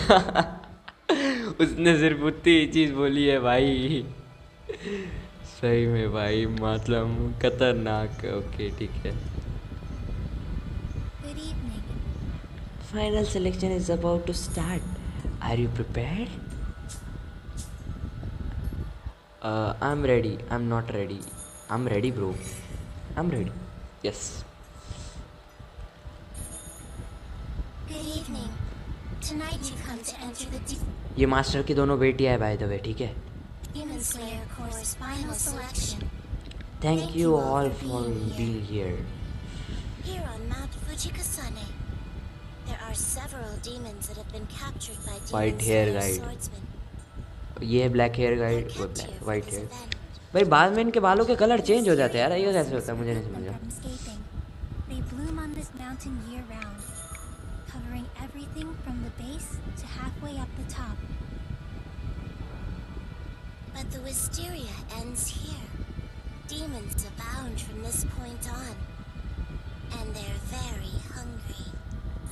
उसने सिर्फ उतनी ही चीज़ बोली है भाई, सही में भाई मतलब खतरनाक। ओके ठीक है। Good evening. Final selection is about to start. Are you prepared? I'm ready. I'm not ready. I'm ready, bro. I'm ready. Yes. Good evening. Tonight you come to enter the ये मास्टर की दोनों बेटियां है by the way, ठीक है। Demon Slayer Course final selection. Thank you all for being here. Here on Mount Fujikasane, there are several demons that have been captured by Demon White hair Slayer guide. swordsmen. ये ब्लैक हेयर They're गाइड, वो kept here black for white this hair. event. भाई बाद में इनके बालों के कलर चेंज हो जाते हैं यार, ये कैसे होता है मुझे नहीं समझा। From escaping. They bloom on this mountain year round, covering everything from the base to halfway up the top. But the wisteria ends here. Demons abound from this point on, and they're very hungry.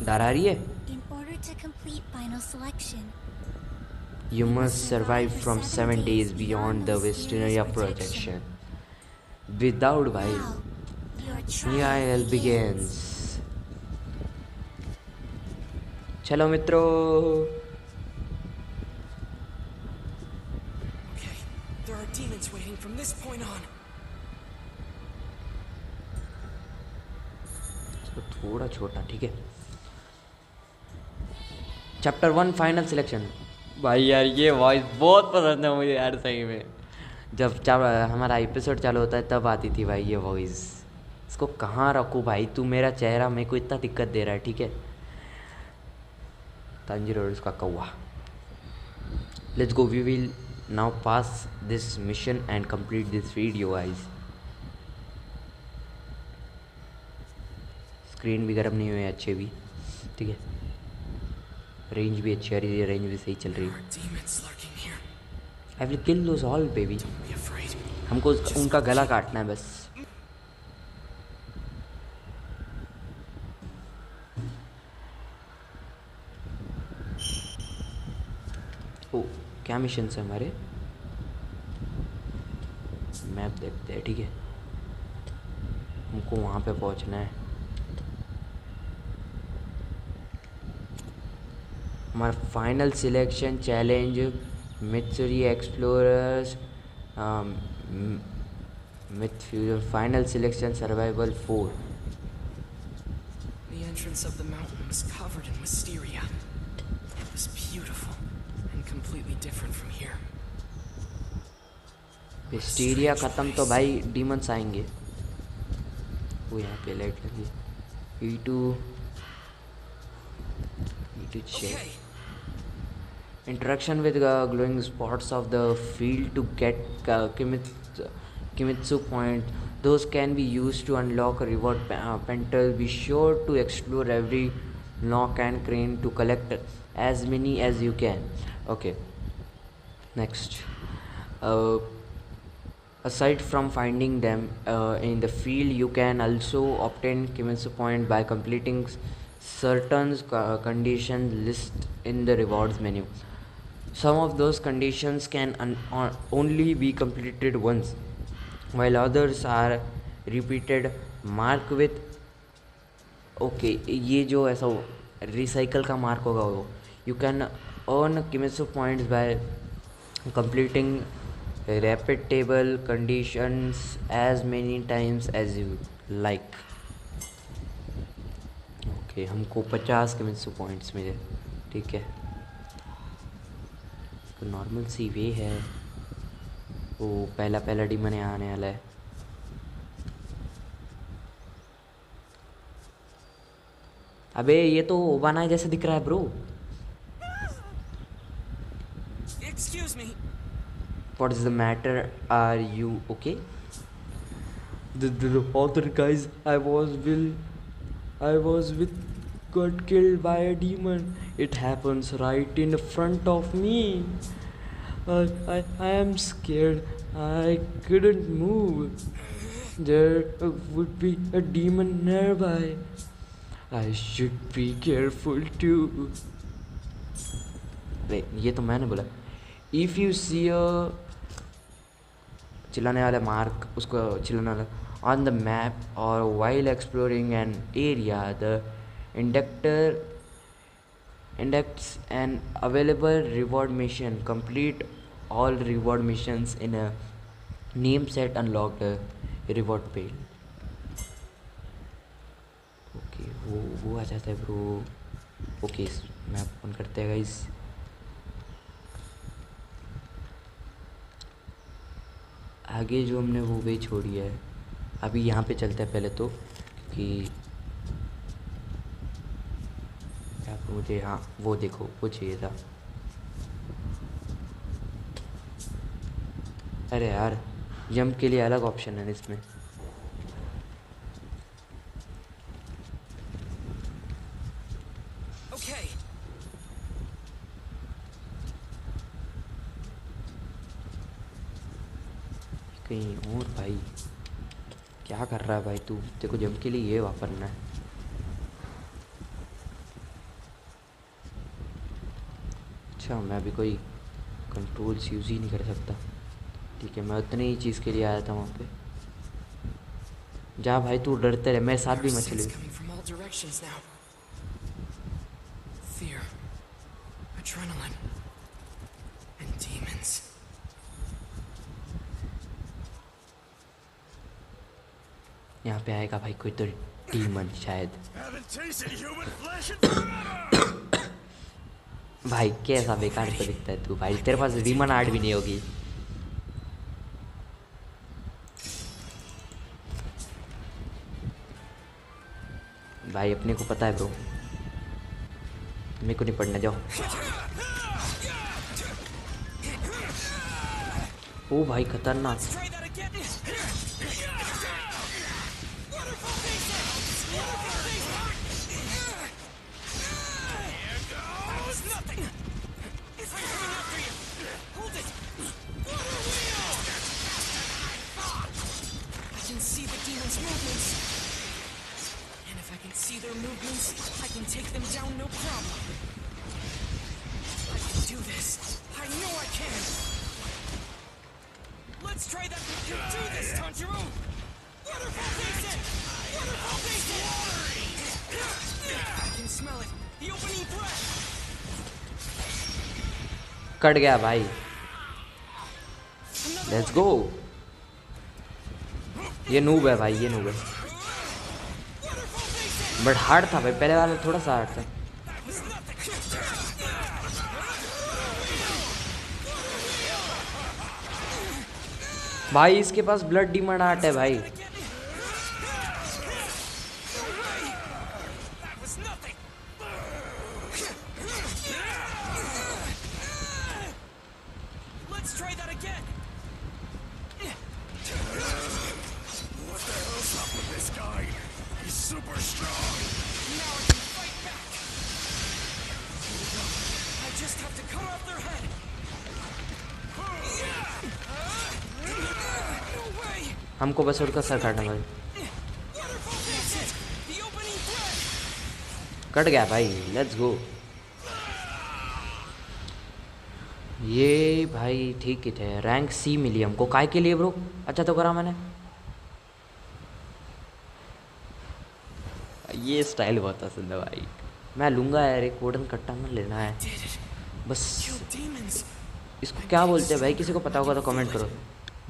डर आ रही है। In order to complete final selection, You must survive from 7 days beyond the Wisteria projection. Without भाई, now your trial trial begins. चलो मित्रों। Okay, there are demons waiting from this point on. इसको थोड़ा छोटा, ठीक है। Chapter 1 final selection. भाई यार ये वॉइस बहुत पसंद है मुझे यार, सही में। जब हमारा एपिसोड चालू होता है तब आती थी भाई ये वॉइस। इसको कहाँ रखूँ भाई, तू मेरा चेहरा मेरे को इतना दिक्कत दे रहा है, ठीक है। तांजीरो उसका कौवा। Let's go, we will now pass this mission and complete this video guys. Screen भी गर्म नहीं हुई है, अच्छे भी, ठीक है। रेंज भी अच्छी आ रही है, रेंज भी सही चल रही There है। are demons lurking here. I will kill those all baby. Don't be afraid. हमको उनका गला काटना है बस। ओ क्या मिशन है हमारे, मैप देखते हैं, ठीक है। हमको वहाँ पे पहुँचना है। हमारा final selection challenge Mitsuri explorers myth fusion final selection survival 4। The entrance of the mountain was covered in wisteria. It was beautiful and completely different from here. विस्टीरिया ख़त्म तो भाई डीमंस आएंगे। वो यहाँ पे लाइट लगी। E2 check. Okay, Interaction with glowing spots of the field to get Kimitsu point. Those can be used to unlock a reward pentel. Be sure to explore every nook and cranny to collect as many as you can. Okay. Next, aside from finding them in the field, you can also obtain Kimetsu point by completing certain conditions list in the rewards menu. Some of those conditions can only be completed once, while others are repeated. Mark with okay ये जो ऐसा रिसाइकल का मार्क होगा वो you can earn Kimetsu points by completing repeatable conditions as many times as you like. Okay हमको 50 किमेट्सु पॉइंट्स मिले. ठीक है, तो नॉर्मल सी वे है. वो पहला डीमन यहाँ आने वाला है. अबे ये तो ओबाना जैसे दिख रहा है bro. Excuse me. What is the matter? Are you okay? The other guys I was with got killed by a demon. It happens right in front of me. I am scared. I couldn't move. There would be a demon nearby. I should be careful too. Wait, ये तो मैंने बोला. If you see a चिल्लाने वाला मार्क, उसको चिल्लाने वाला on the map or while exploring an area, the inducts an available reward mission. Complete all reward missions in a name set, unlocked a reward page. Okay वो आ जाता है ब्रो. ओके मैप ओपन करते हैं गाइस. आगे जो हमने वो वे छोड़ी है, अभी यहाँ पे चलते हैं पहले तो, क्योंकि मुझे हाँ वो देखो वो चाहिए था. अरे यार जंप के लिए अलग ऑप्शन है इसमें. कहीं और भाई क्या कर रहा है भाई तू? देखो जंप के लिए ये वापरना है. अच्छा मैं अभी कोई कंट्रोल्स यूज़ ही नहीं कर सकता. ठीक है, मैं उतनी ही चीज़ के लिए आया था वहाँ पे. जा भाई तू डरते रहे, मेरे साथ भी मत चले. Fear, adrenaline, and demons. यहाँ पे आएगा भाई कोई तो डीमन शायद. भाई कैसा बेकार तो दिखता है तू भाई. तेरे पास डीमन आर्ट भी नहीं होगी. भाई अपने को पता है ब्रो, मेरे को नहीं पढ़ने जाओ. ओ भाई खतरनाक. See their movements, I can take them down no problem. I can do this. I know I can. Let's try that. You can do this, Tanjiro. Waterfall Basin! Waterfall Basin! I can smell it. The opening breath. Cut गया भाई. Let's go. ये नूब है भाई, ये नूब है. बट हार्ड था भाई, पहले वाला थोड़ा सा हार्ड था. भाई इसके पास ब्लड डीमन आर्ट है भाई. हमको बस उनका सर काटना भाई। That's it. The opening thread. Cut गया भाई, लेट्स गो। ये भाई ठीक ही थे, रैंक सी मिली हमको। काय के लिए ब्रो? अच्छा तो करा मैंने। ये स्टाइल बहुत पसंद है भाई, मैं लूँगा यार। एक वुडन कट्टा में लेना है Did it. बस। Kill demons. इसको क्या बोलते हैं भाई? किसी को पता होगा तो कमेंट करो,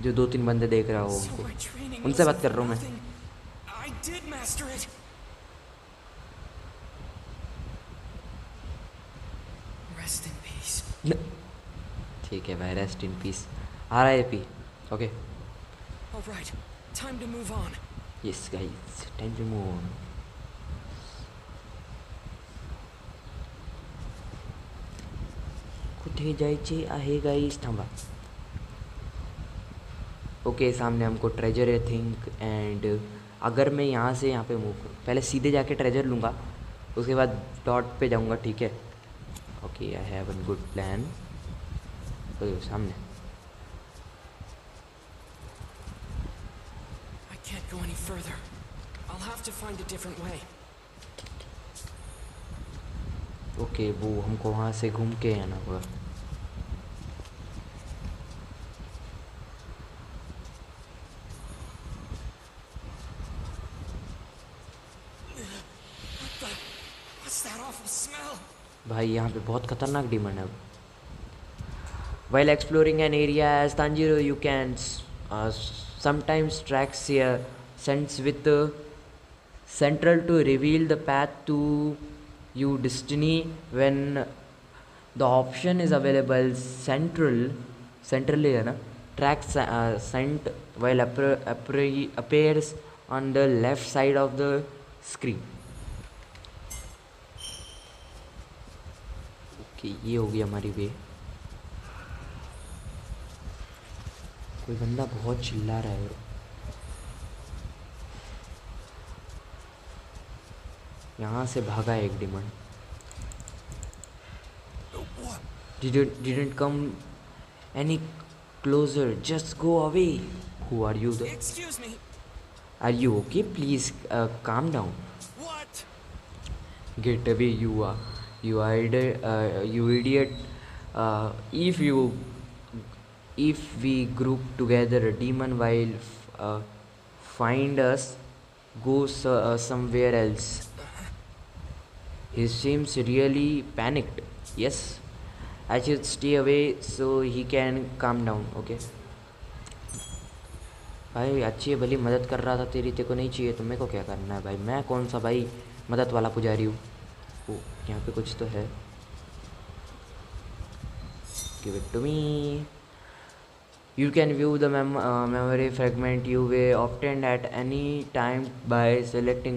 जो 2-3 बंदे देख रहा हो So उनको। my training उनसे was बात कर रहा हूँ मैं। nothing. I did master it. Rest in peace. ठीक है भाई, rest in peace. RIP। Okay All right. Time to move on. Yes guys, time to move on. कुठे जायचे आहे गाइस? थांबा। ओके सामने हमको ट्रेजर है थिंक। एंड अगर मैं यहाँ से यहाँ पे मूव करूँ, पहले सीधे जाके ट्रेजर लूँगा, उसके बाद डॉट पे जाऊँगा, ठीक है? Okay I have a good plan. सामने I can't go any further. I'll have to find a different way. Okay वो हमको वहाँ से घूम के आना होगा। What's that awful smell? भाई यहाँ पे बहुत खतरनाक डिमंड है। While exploring an area as Tanjiro, you can sometimes tracks here sends with central to reveal the path to you destiny. When the option is available, centrally है ना, tracks sent while appears on the left side of the screen. Okay, ये हो गई हमारी वे। कोई बंदा बहुत चिल्ला रहा है। यहाँ से भागा एक डिमंड। Didn't come any closer, just go away. Who are you though? Excuse me. Are you okay? Please calm down. What? Get away, you idiot. If we group together, a demon will find us. Go somewhere else. He seems really panicked. Yes, I should stay away so he can calm down. Okay. भाई अच्छी भली मदद कर रहा था तेरी, तेरे को नहीं चाहिए तो मेरे को क्या करना है भाई? मैं कौन सा भाई मदद वाला पुजारी हूँ? ओ यहाँ पे कुछ तो है। Give it to me. You can view the memory fragment you were obtained at any time by selecting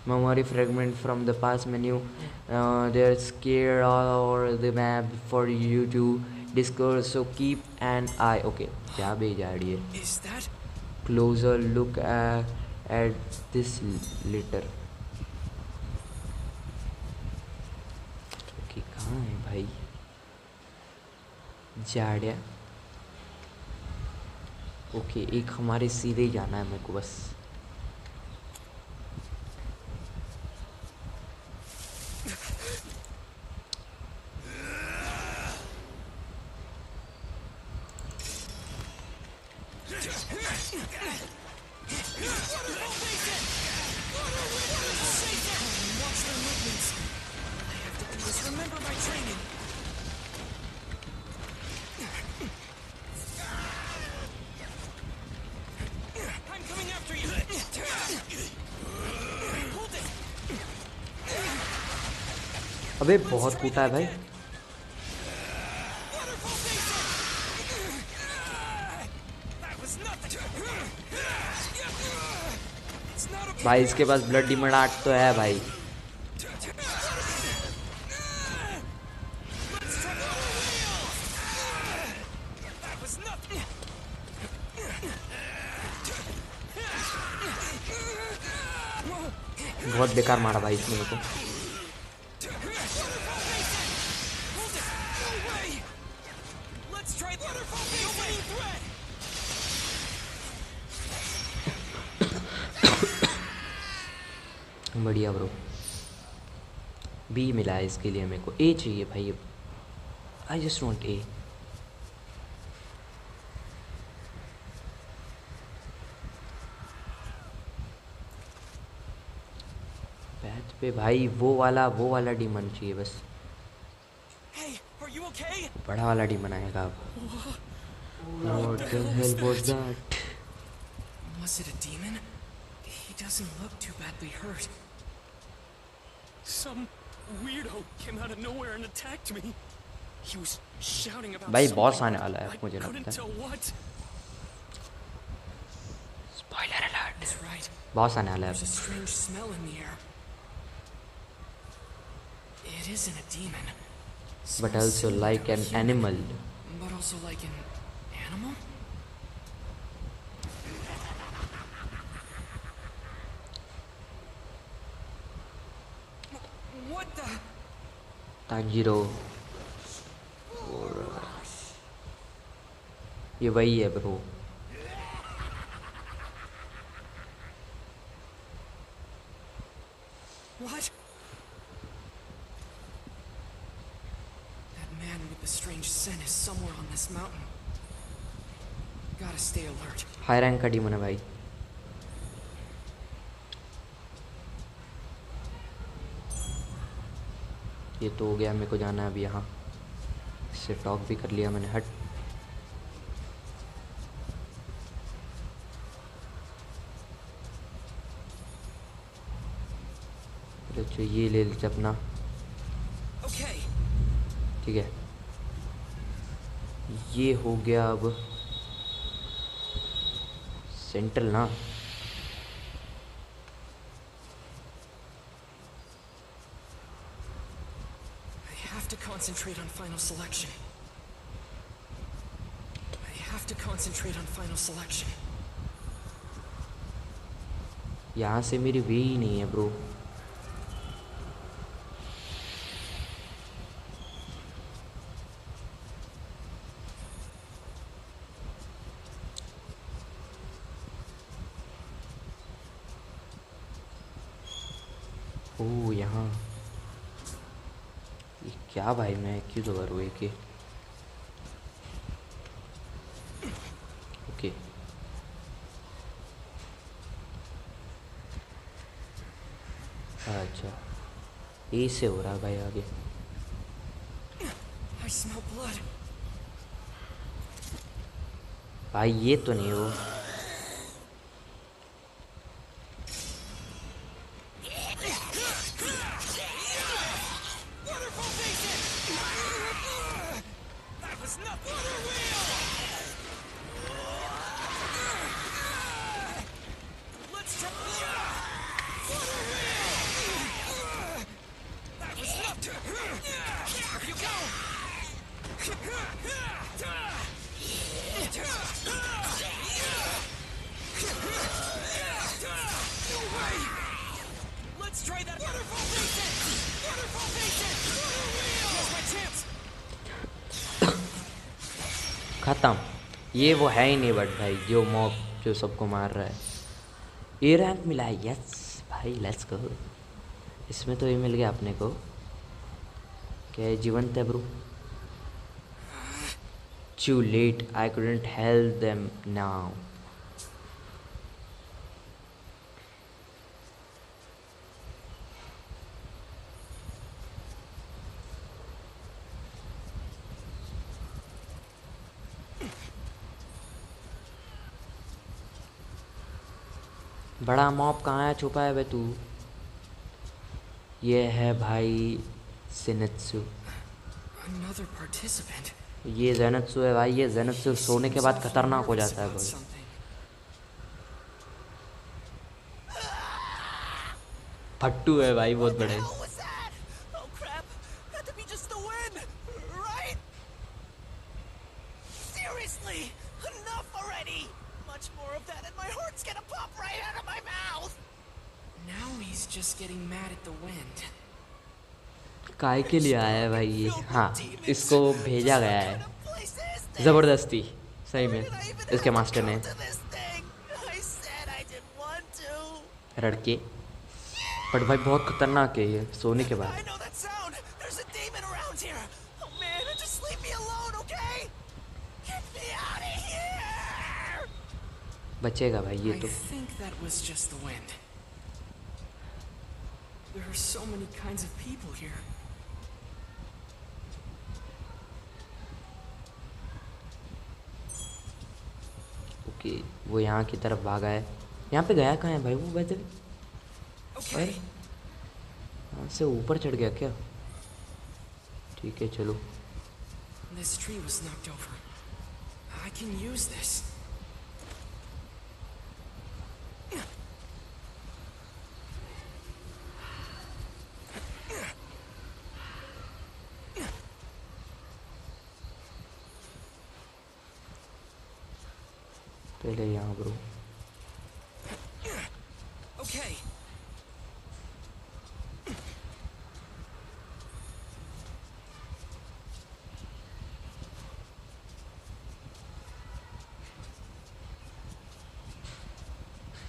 memory fragment from the past menu. They're scared all over the map for you to discover, so keep an eye. Okay, क्या भेजा है? Is that? Closer look at this litter. Okay, कहाँ है भाई? जाड़िया। ओके एक हमारे सीधे ही जाना है मेरे को बस। Remember my training. I'm coming after you. Hold it. अबे बहुत कूटा है भाई। That was nothing. It's not a भाई इसके पास ब्लड डिमंड आर्ट तो है भाई। That was nothing. बहुत बेकार मारा भाई इसने मेरे को। Let's try the opening thread. बढ़िया ब्रो, बी मिला है इसके लिए, मेरे को ए चाहिए भाई। I just want a. Batch पे भाई वो वाला डीमन चाहिए बस। Hey, are you okay? बड़ा वाला डीमन आएगा अब। What the hell was that? Was it a demon? He doesn't look too badly hurt. Some weirdo came out of nowhere and attacked me. He was shouting about भाई something. बॉस आने वाला है I मुझे couldn't लगता है। tell what. Spoiler alert, That's right. Boss आने वाला There's a है। strange smell in the air. It isn't a demon. But Smells also similar like to a an human, animal. But also like an animal? What the? Tanjiro, ये वही है bro. What? That man with the strange scent is somewhere on this mountain. Gotta stay alert. High rank का डीमन है भाई। ये तो हो गया, मेरे को जाना है अब यहाँ। इससे टॉक भी कर लिया मैंने। हट। अच्छा ये ले लीजिए अपना, Okay. ठीक है। ये हो गया अब सेंट्रल ना। I have to concentrate on final selection. I have to concentrate on final selection. यहाँ से मेरी वे ही नहीं है ब्रो। ओह यहाँ, ये क्या भाई, मैं क्यों तो करूँ एक ही। ओके अच्छा, ए से हो रहा है भाई आगे। I smell blood. भाई ये तो नहीं वो। Let's try that waterfall basin. Waterfall basin. Here's my chance. खत्म। ये वो है ही नहीं बट भाई, जो मॉब जो सबको मार रहा है। ए रैंक मिला है, यस भाई, लेट्स गो। इसमें तो ये मिल गया अपने को। क्या ये जीवंत है bro? Too late, I couldn't help them now. बड़ा मॉब कहाँ है, छुपा है बे तू? ये है भाई सिनेत्सु। Another participant. ये जेनत्सु है भाई। ये जेनत्सु सोने के बाद खतरनाक हो जाता है भाई। फट्टू है भाई बहुत बड़े। What was that? Oh crap! Had to be just the wind, right? Seriously, enough already! Much more of that, and my heart's gonna pop right out of my mouth. Now he's just getting mad at the wind. काय के लिए आया है भाई ये? हाँ, इसको भेजा गया है ज़बरदस्ती, सही में इसके मास्टर ने। लड़के बट भाई बहुत खतरनाक है ये सोने के I बाद। know that sound! There's a demon around here! Oh man, just leave me alone, okay? Get me out of here! बचेगा भाई ये I तो। think that was just the wind. There are so many kinds of people here. Okay वो यहाँ की तरफ भागा है। यहाँ पे गया कहाँ है भाई वो वैसे? Okay, अरे यहाँ से ऊपर चढ़ गया क्या? ठीक है चलो। this tree was knocked over. I can use this. पहले यहाँ bro. Okay.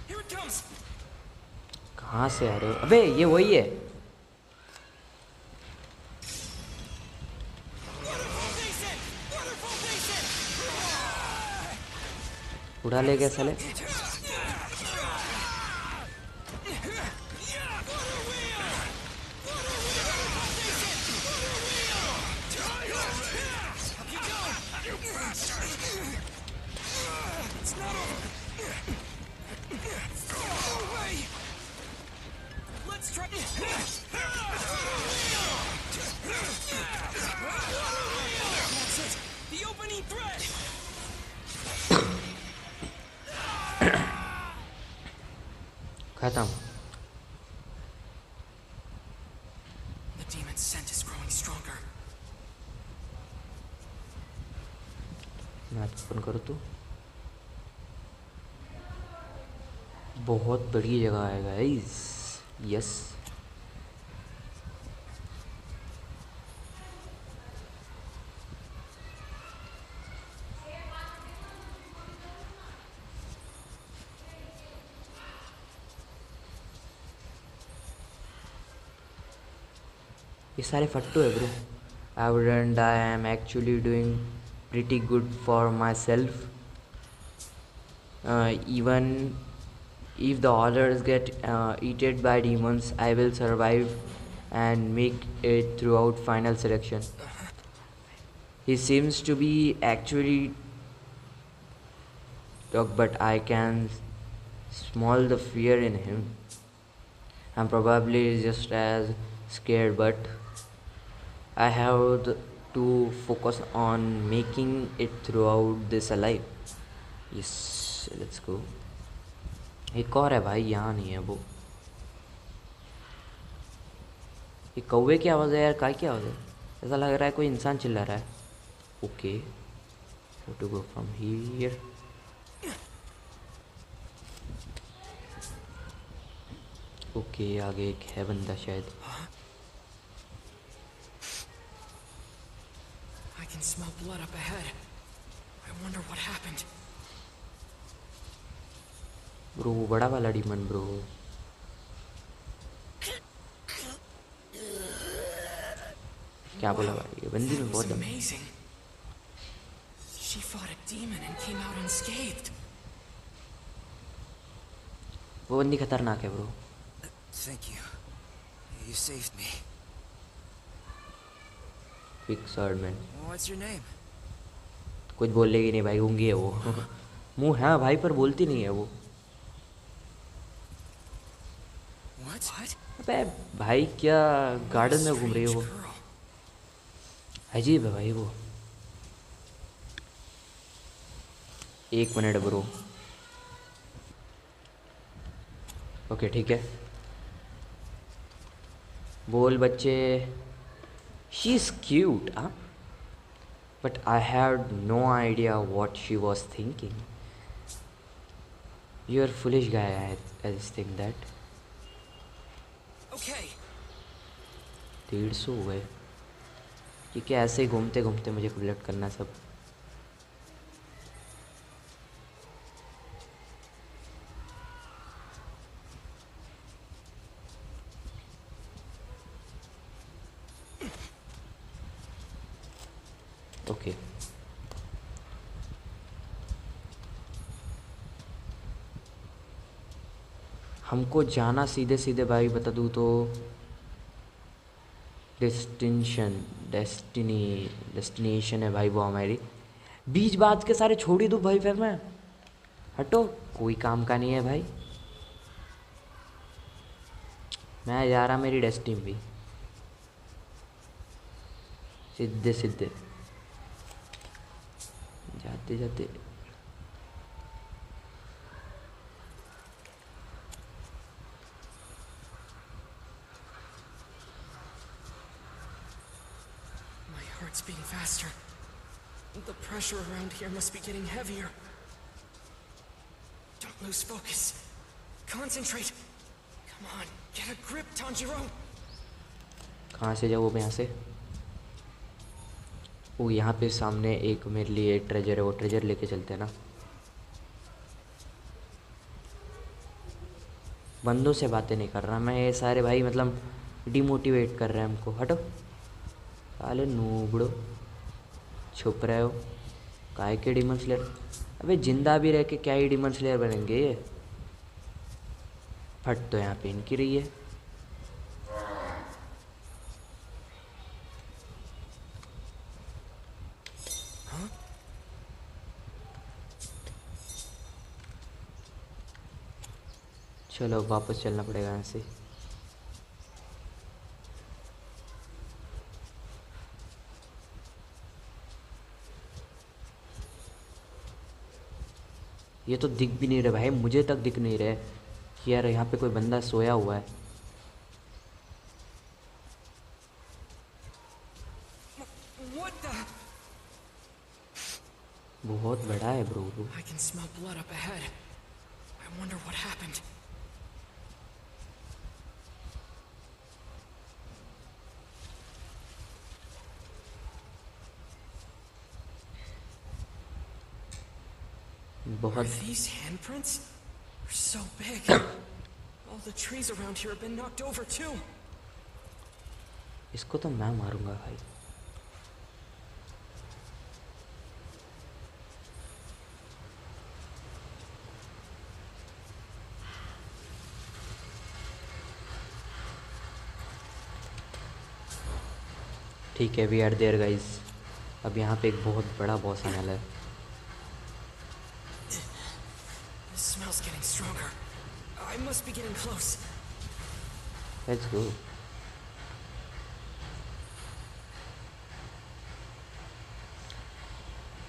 Here it comes. कहाँ से आ रहे हो? अबे ये वही है। उड़ा ले गया साले। Let's try. That's it. The opening thread. खत्म। The demon's scent is growing stronger. Match open करो तो। बहुत बड़ी जगह है गाइस। यस ये सारे फट्टू है bro. I am actually doing pretty good for my self. Even if the others get eaten by demons, I will survive and make it throughout final selection. He seems to be actually tough, but I can smell the fear in him. I'm probably just as scared, but I have to focus on making it throughout this alive. Yes, let's go. एक और है भाई, यहाँ नहीं है वो। ये कौवे की आवाज़ है यार, काय की आवाज़ है? ऐसा लग रहा है कोई इंसान चिल्ला रहा है। Okay, how to go from here? Okay, आगे एक है बंदा शायद। I can smell blood up ahead. I wonder what happened. Bro बड़ा वाला डीमन ब्रो। क्या बोला भाई, ये बंदी में That was बहुत दम। amazing. She fought a demon and came out unscathed. वो बंदी खतरनाक है bro. Thank you. You saved me. Quick swordsman. What's your name? कुछ बोलेगी नहीं भाई, गूंगी है वो। मुंह है भाई पर बोलती नहीं है वो। What? अबे भाई क्या गार्डन में घूम रही है वो? अजीब है भाई वो। एक मिनट ब्रो। ओके ठीक है, बोल बच्चे। शी इज क्यूट हाँ, but I had no idea what she was thinking. You are foolish guy, I think that. Okay. 150 हो गए। ठीक है, ऐसे ही घूमते घूमते मुझे कलेक्ट करना सब। ओके हमको जाना सीधे सीधे भाई बता दूँ तो डेस्टिनेशन है भाई वो हमारी। बीच बात के सारे छोड़ ही दूँ भाई फिर मैं, हटो कोई काम का नहीं है भाई। मैं जा रहा मेरी डेस्टिनी भी सीधे सीधे जाते जाते। My heart's beating faster. The pressure around here must be getting heavier. Don't lose focus. Concentrate. Come on, get a grip, Tanjiro. कहाँ से जाऊँ मैं यहाँ से? वो यहाँ पे सामने एक मेरे लिए ट्रेजर है, वो ट्रेजर लेके चलते हैं ना। बंदों से बातें नहीं कर रहा मैं, ये सारे भाई मतलब डिमोटिवेट कर रहे हैं हमको। हटो साले नूबड़ो, छुप रहे हो काहे के डीमन स्लेयर। अबे जिंदा भी रह के क्या ही डीमन स्लेयर बनेंगे ये। फट तो यहाँ पे इनकी रही है। चलो वापस चलना पड़ेगा यहाँ से। ये तो दिख भी नहीं रहे भाई, मुझे तक दिख नहीं रहे कि यार यहाँ पे कोई बंदा सोया हुआ है। What the? बहुत बड़ा है bro. I can smell blood up ahead. I wonder what happened. Are बहुत these handprints? They're so big. All the trees around here have been knocked over too. इसको तो मैं मारूंगा भाई। ठीक है वी आर देयर गाइस। अब यहाँ पे एक बहुत बड़ा बॉस आने वाला है। The smell's getting stronger. I must be getting close. Let's go.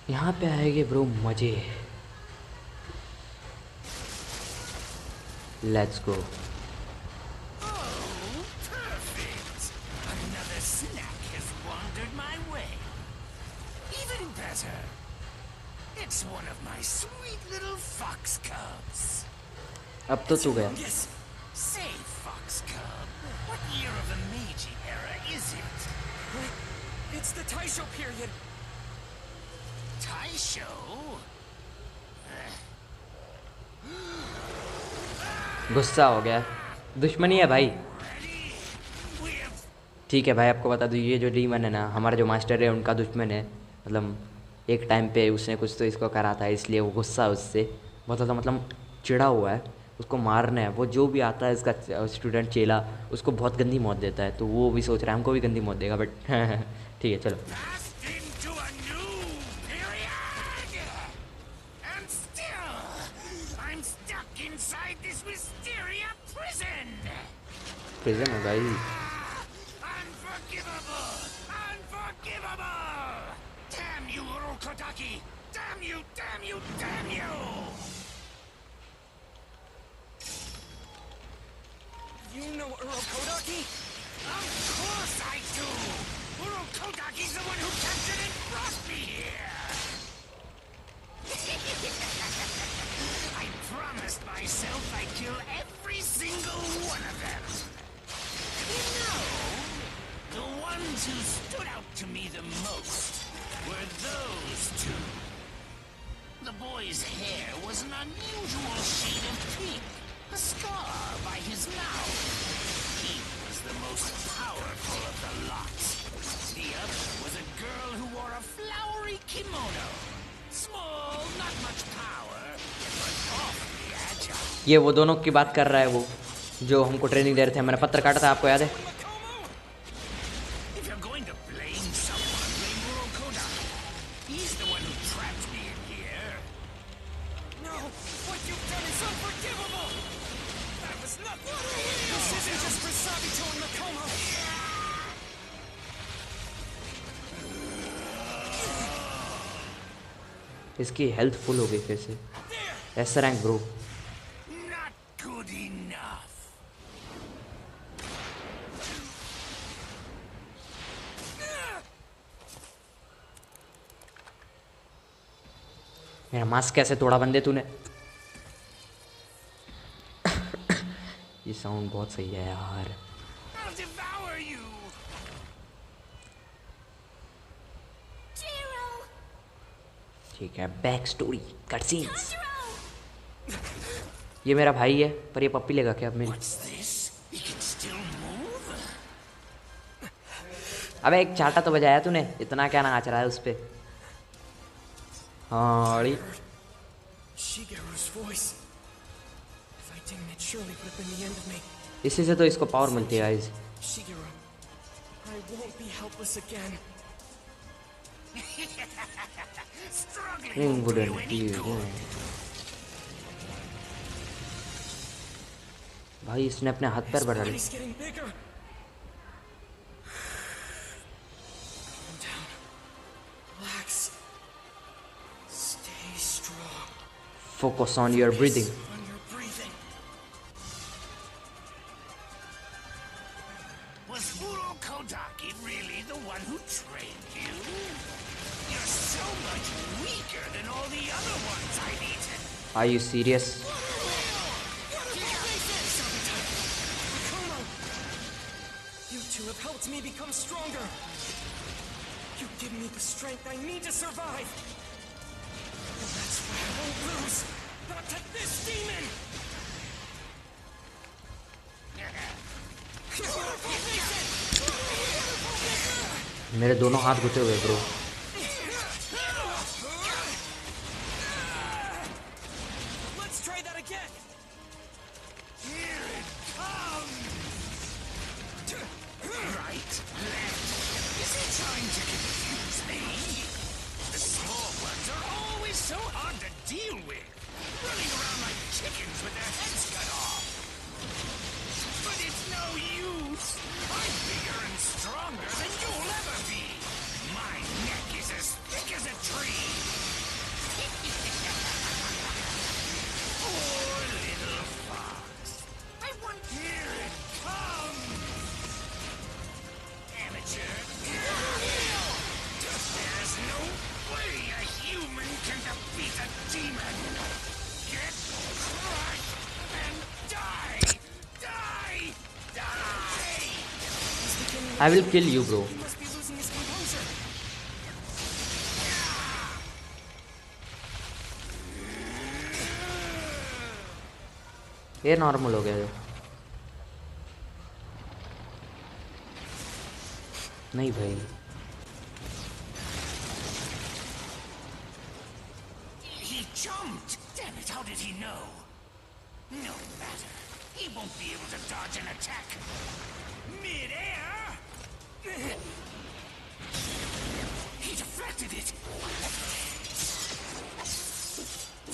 यहाँ पे आएंगे ब्रो मजे। Let's go. Perfect! Another snack has wandered my way. Even better. It's one of my sweet little fox cubs. अब तो तू गया। Yes. Say, fox cub, what year of the Meiji era is it? It's the Taisho period. Taisho? गुस्सा हो गया, दुश्मनी है भाई। We have ठीक है भाई, आपको बता दूँ ये जो डीमन है ना, हमारा जो मास्टर है उनका दुश्मन है। मतलब एक टाइम पे उसने कुछ तो इसको करा था, इसलिए वो गुस्सा है उससे बहुत ज़्यादा, मतलब चिढ़ा हुआ है। उसको मारना है। वो जो भी आता है इसका स्टूडेंट चेला, उसको बहुत गंदी मौत देता है। तो वो भी सोच रहा है हमको भी गंदी मौत देगा, बट ठीक है चलो। passed into a new period! And still, I'm stuck inside this Wisteria prison! Prison है भाई। Unforgivable! Unforgivable! Damn you, Urokodaki! Damn you, damn you, damn you! You know Urokodaki? Of course I do! Urokodaki's the one who captured and brought me here! I promised myself I'd kill every single one of them! You know, the ones who stood out to me the most were those two. The boy's hair was an unusual shade of pink, a scar by his mouth. He was the most powerful of the lot. The other was a girl who wore a flower ये वो दोनों की बात कर रहा है, वो जो हमको ट्रेनिंग दे रहे थे। मैंने पत्थर काटा था, आपको याद है? If you're going to blame someone, blame Urokoda. He's the one who trapped me in here. No! What you've done is unforgivable! That was not... This isn't just for Sabito and Makomo! इसकी हेल्थ फुल हो गई फिर से। S rank bro. Not good enough. मेरा मास्क कैसे तोड़ा बंदे तूने? ये साउंड बहुत सही है यार। I'll devour you. Jiro! ठीक है, बैक स्टोरी कटसीन्स। Tanjiro! ये मेरा भाई है, पर ये पप्पी लेगा क्या अब मेरी? What's this? He can still move? अबे एक चाटा तो बजाया तूने, इतना क्या नाच रहा है उस पे? हाँ अड़ी। Shigeru's voice. Fighting it surely would have been the end of me. इसी से तो इसको पावर मिलती है guys. Shigeru, I won't be helpless again. Struggling won't do you any good. भाई इसने अपने हाथ पैर बढ़ा लिए। Body's getting bigger. Calm down. Relax. Stay strong. Focus on your breathing. On your breathing. Was Urokodaki really the one who trained you? You're so much weaker than all the other ones I've eaten. Are you serious? Makomo! You two have helped me become stronger. You give me the strength I need to survive. And that's why I won't lose. Not to this demon! मेरे दोनों हाथ घुटे हुए bro. Let's try that again! Here it comes! Right, left. Is he trying to confuse me? The small ones are always so hard to deal with. Running around like chickens with their heads cut off. But it's no use. I'm bigger and stronger than you'll ever be. My neck is as thick as a tree. Poor little fox. I want... Here it comes! Amateur. There's no way a human can defeat a demon. Get crushed and die! Die! Die! I will kill you bro. He must be losing his composure. ये नॉर्मल हो गया है। नहीं भाई। He jumped! Damn it, how did he know? No matter. He won't be able to dodge an attack. Mid-air? He deflected it!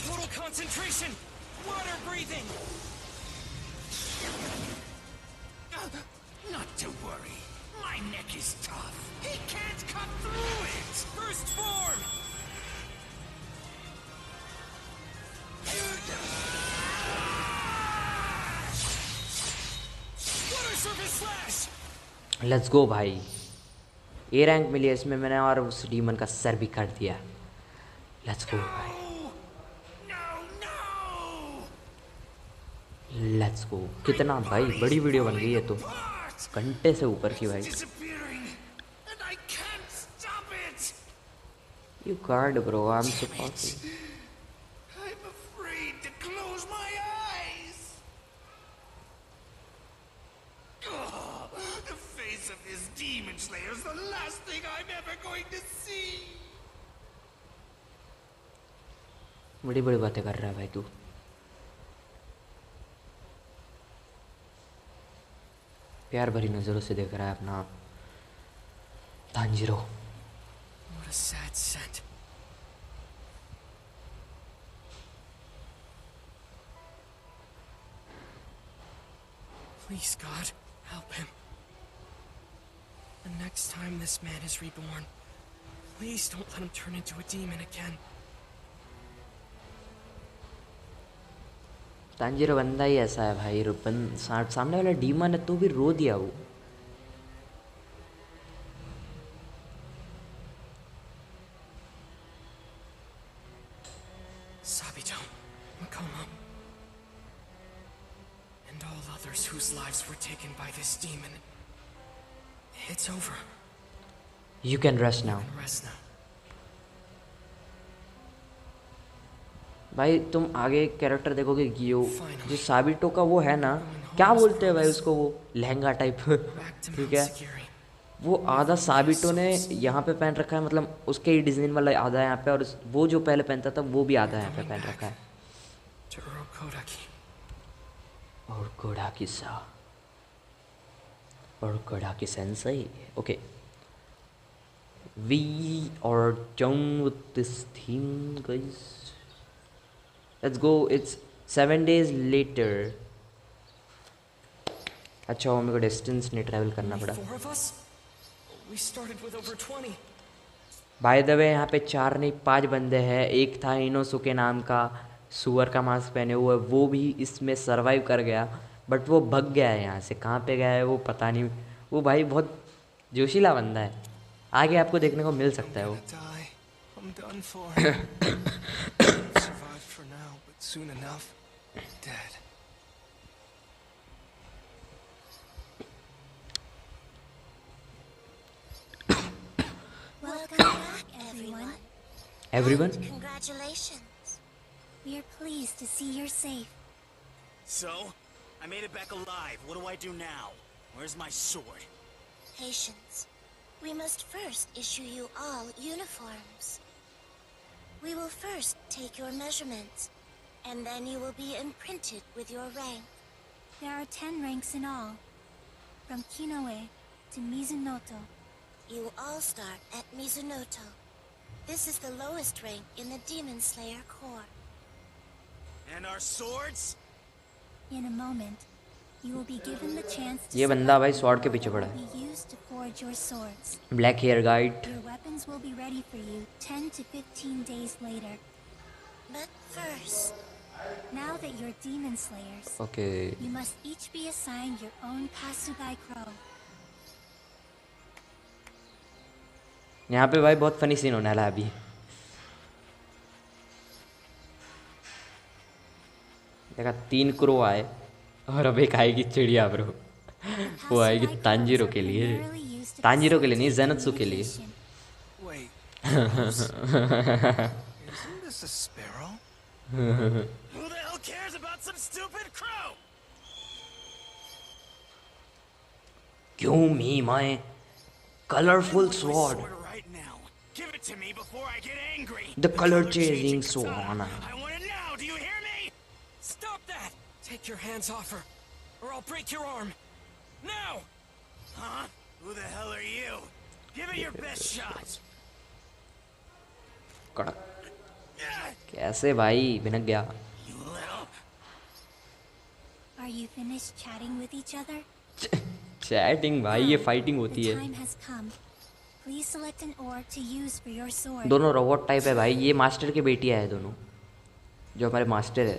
Total concentration! Water breathing! Not to worry. My neck is tough. He can't cut through it! First form! Water surface slash! Let's go भाई। ए रैंक मिली है इसमें मैंने, और उस डीमन का सर भी काट दिया। लेट्स गो भाई। No, no! Let's go. कितना भाई बड़ी वीडियो बन गई है तो, What? घंटे से ऊपर की भाई। Disappearing, and I can't stop it. You card bro, I am so sorry. I'm afraid to close my eyes. Oh, the face of this demon slayer is the last thing I'm ever going to see. बड़ी बड़ी बातें कर रहा है भाई तू। प्यार भरी नज़रों से देख रहा है अपना Tanjiro. What a sad scent. Please, God, help him. The next time this man is reborn, please don't let him turn into a demon again. Tanjiro बंदा ही ऐसा है भाई, सामने वाला डीमन है तो भी रो दिया वो। Sabito, Makoma, and all others whose lives were taken by this demon. It's over. You can rest now. Rest now. भाई तुम आगे कैरेक्टर देखोगे कि जो साबिटो का वो है ना, क्या बोलते हैं भाई उसको, वो लहंगा टाइप ठीक है, वो आधा साबिटो ने यहाँ पे पहन रखा है, मतलब उसके ही डिजाइन वाला आधा यहाँ पे, और वो जो पहले पहनता था वो भी आधा यहाँ पे पहन रखा है। और कोडाकी सा और कोडाकी सेंसेई। Okay, we are done with this theme guys, let's go, it's 7 days later। अच्छा वो मेरे को डिस्टेंस नहीं ट्रैवल करना पड़ा। बाय द वे यहाँ पे 4 नहीं 5 बंदे हैं। एक था इनोसुके नाम का, सुअर का मांस पहने हुए, वो भी इसमें सरवाइव कर गया, बट वो भग गया है यहाँ से। कहाँ पे गया है वो पता नहीं। वो भाई बहुत जोशीला बंदा है, आगे आपको देखने को मिल सकता है वो। Welcome back, everyone. Everyone? And congratulations. We are pleased to see you're safe. So, I made it back alive. What do I do now? Where's my sword? Patience. We must first issue you all uniforms. We will first take your measurements, and then you will be imprinted with your rank. There are 10 ranks in all, from Kinoe to Mizunoto. You all start at Mizunoto. This is the lowest rank in the Demon Slayer Corps. And our swords? In a moment, you will be given the chance to ये बंदा भाई स्वॉर्ड के पीछे पड़ा है। be used to forge your swords. Black hair guide. Your weapons will be ready for you 10 to 15 days later. But first, now that you're Demon Slayers, Okay. you must each be assigned your own Kasugai Crow. यहाँ पे भाई बहुत फनी सीन होने वाला है अभी। देखा 3 क्रो आए और अब एक आएगी चिड़िया ब्रो। वो आएगी तांजीरो के लिए, तांजीरो के लिए नहीं, ज़ेनत्सु के लिए। Wait. Isn't this a sparrow? Who the hell cares about some stupid crow? क्यों me my colourful sword, Right now. Give it to me before I get angry. The colour changing katana. Sword. I want it now. Do you hear me? Stop that! Take your hands off her, or I'll break your arm. Now! Huh? Who the hell are you? Give it your best shot. कड़क कैसे भाई भिनक गया। You little. Are you finished chatting with each other? Chatting भाई, ये फाइटिंग होती The है। time has come. Please select an ore to use for your sword. दोनों रोबोट टाइप है भाई, ये मास्टर की बेटियां है दोनों, जो हमारे मास्टर है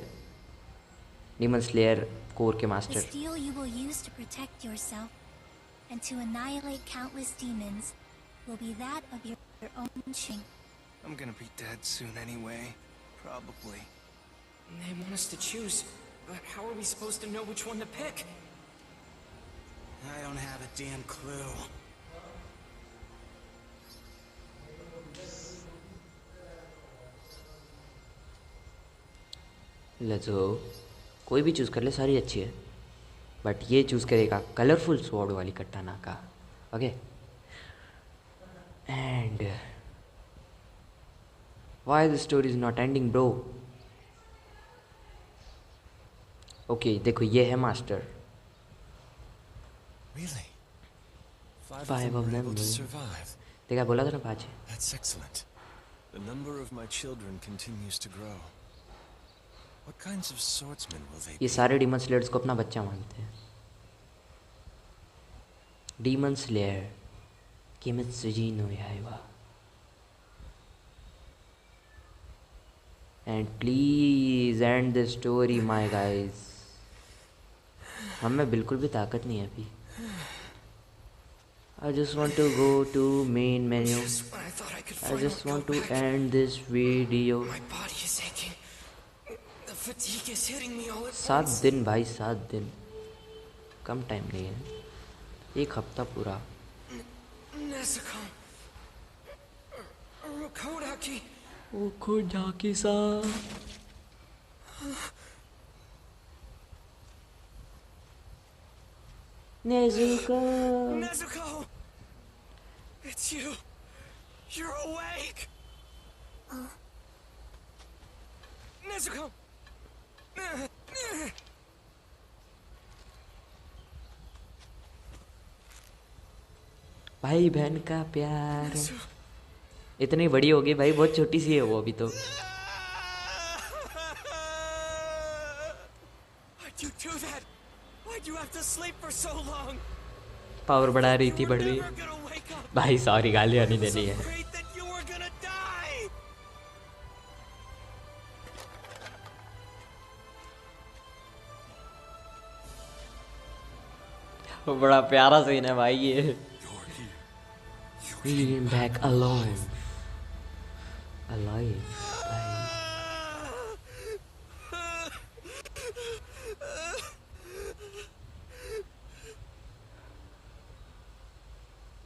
डीमन स्लेयर कोर के The master. steel you will use to protect yourself and to annihilate countless demons will be that of your own Shing. I'm gonna be dead soon anyway. Probably. They want us to choose, but how are we supposed to know which one to pick? I don't have a damn clue. Let's go, कोई भी चूज़ कर ले, सारी अच्छी है, बट ये चूज़ करेगा कलरफुल स्वॉर्ड वाली कटाना का। Okay, and why the story is not ending bro. Okay देखो ये है master. Really? 5 of were them able to will. survive. देखा बोला था ना 5 है। That's excellent. The number of my children continues to grow. What kinds of swordsmen will they ये be? सारे डीमन स्लेयर्स को अपना बच्चा मानते हैं। डीमन स्लेयर किमित्सुजी no Yaiba. And please end the story my guys. हमें बिल्कुल भी ताकत नहीं है अभी। I just want to go to main menu. Just when I thought I could I finally just go want to back, end this video. my body is aching. The fatigue is hitting me all at 7 once. दिन भाई, 7 दिन कम टाइम नहीं है, 1 हफ्ता पूरा। Nezuko. Rokodaki. ओ खोजाकी सा। Nezuko. Nezuko! It's you. You're awake. Nezuko! भाई बहन का प्यार इतनी बड़ी होगी भाई, बहुत छोटी सी है वो अभी तो। Why'd you do that? Why'd you have to sleep for so long? Power बढ़ा रही You थी, were बढ़ गई। never gonna wake up. भाई सॉरी, गालियाँ नहीं I was देनी है। afraid that you were gonna die. बड़ा प्यारा सीन है भाई ये। बैक अलोन अलाइव भाई।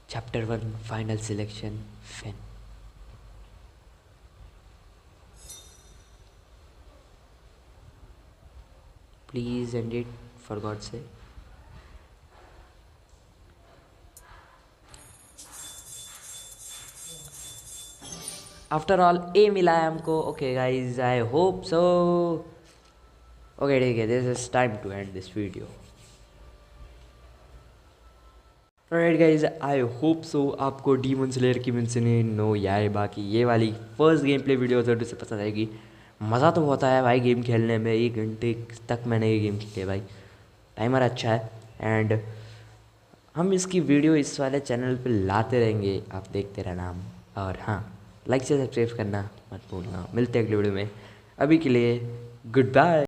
Chapter 1 final selection fin. Please end it for God sake. After all A मिला है हमको। Okay guys, I hope so. Okay ठीक है, this is time to end this video. Right guys, I hope so आपको Demon Slayer Kimetsu no Yaiba की ये वाली फर्स्ट गेम प्ले वीडियो जरूर से पसंद आएगी। मज़ा तो बहुत आया भाई गेम खेलने में, 1 घंटे तक मैंने ये गेम खेली भाई, टाइमर अच्छा है। एंड हम इसकी वीडियो इस वाले चैनल पे लाते रहेंगे, आप देखते रहना। और हाँ, लाइक से सब्सक्राइब करना मत भूलना। मिलते हैं अगले वीडियो में, अभी के लिए गुड बाय।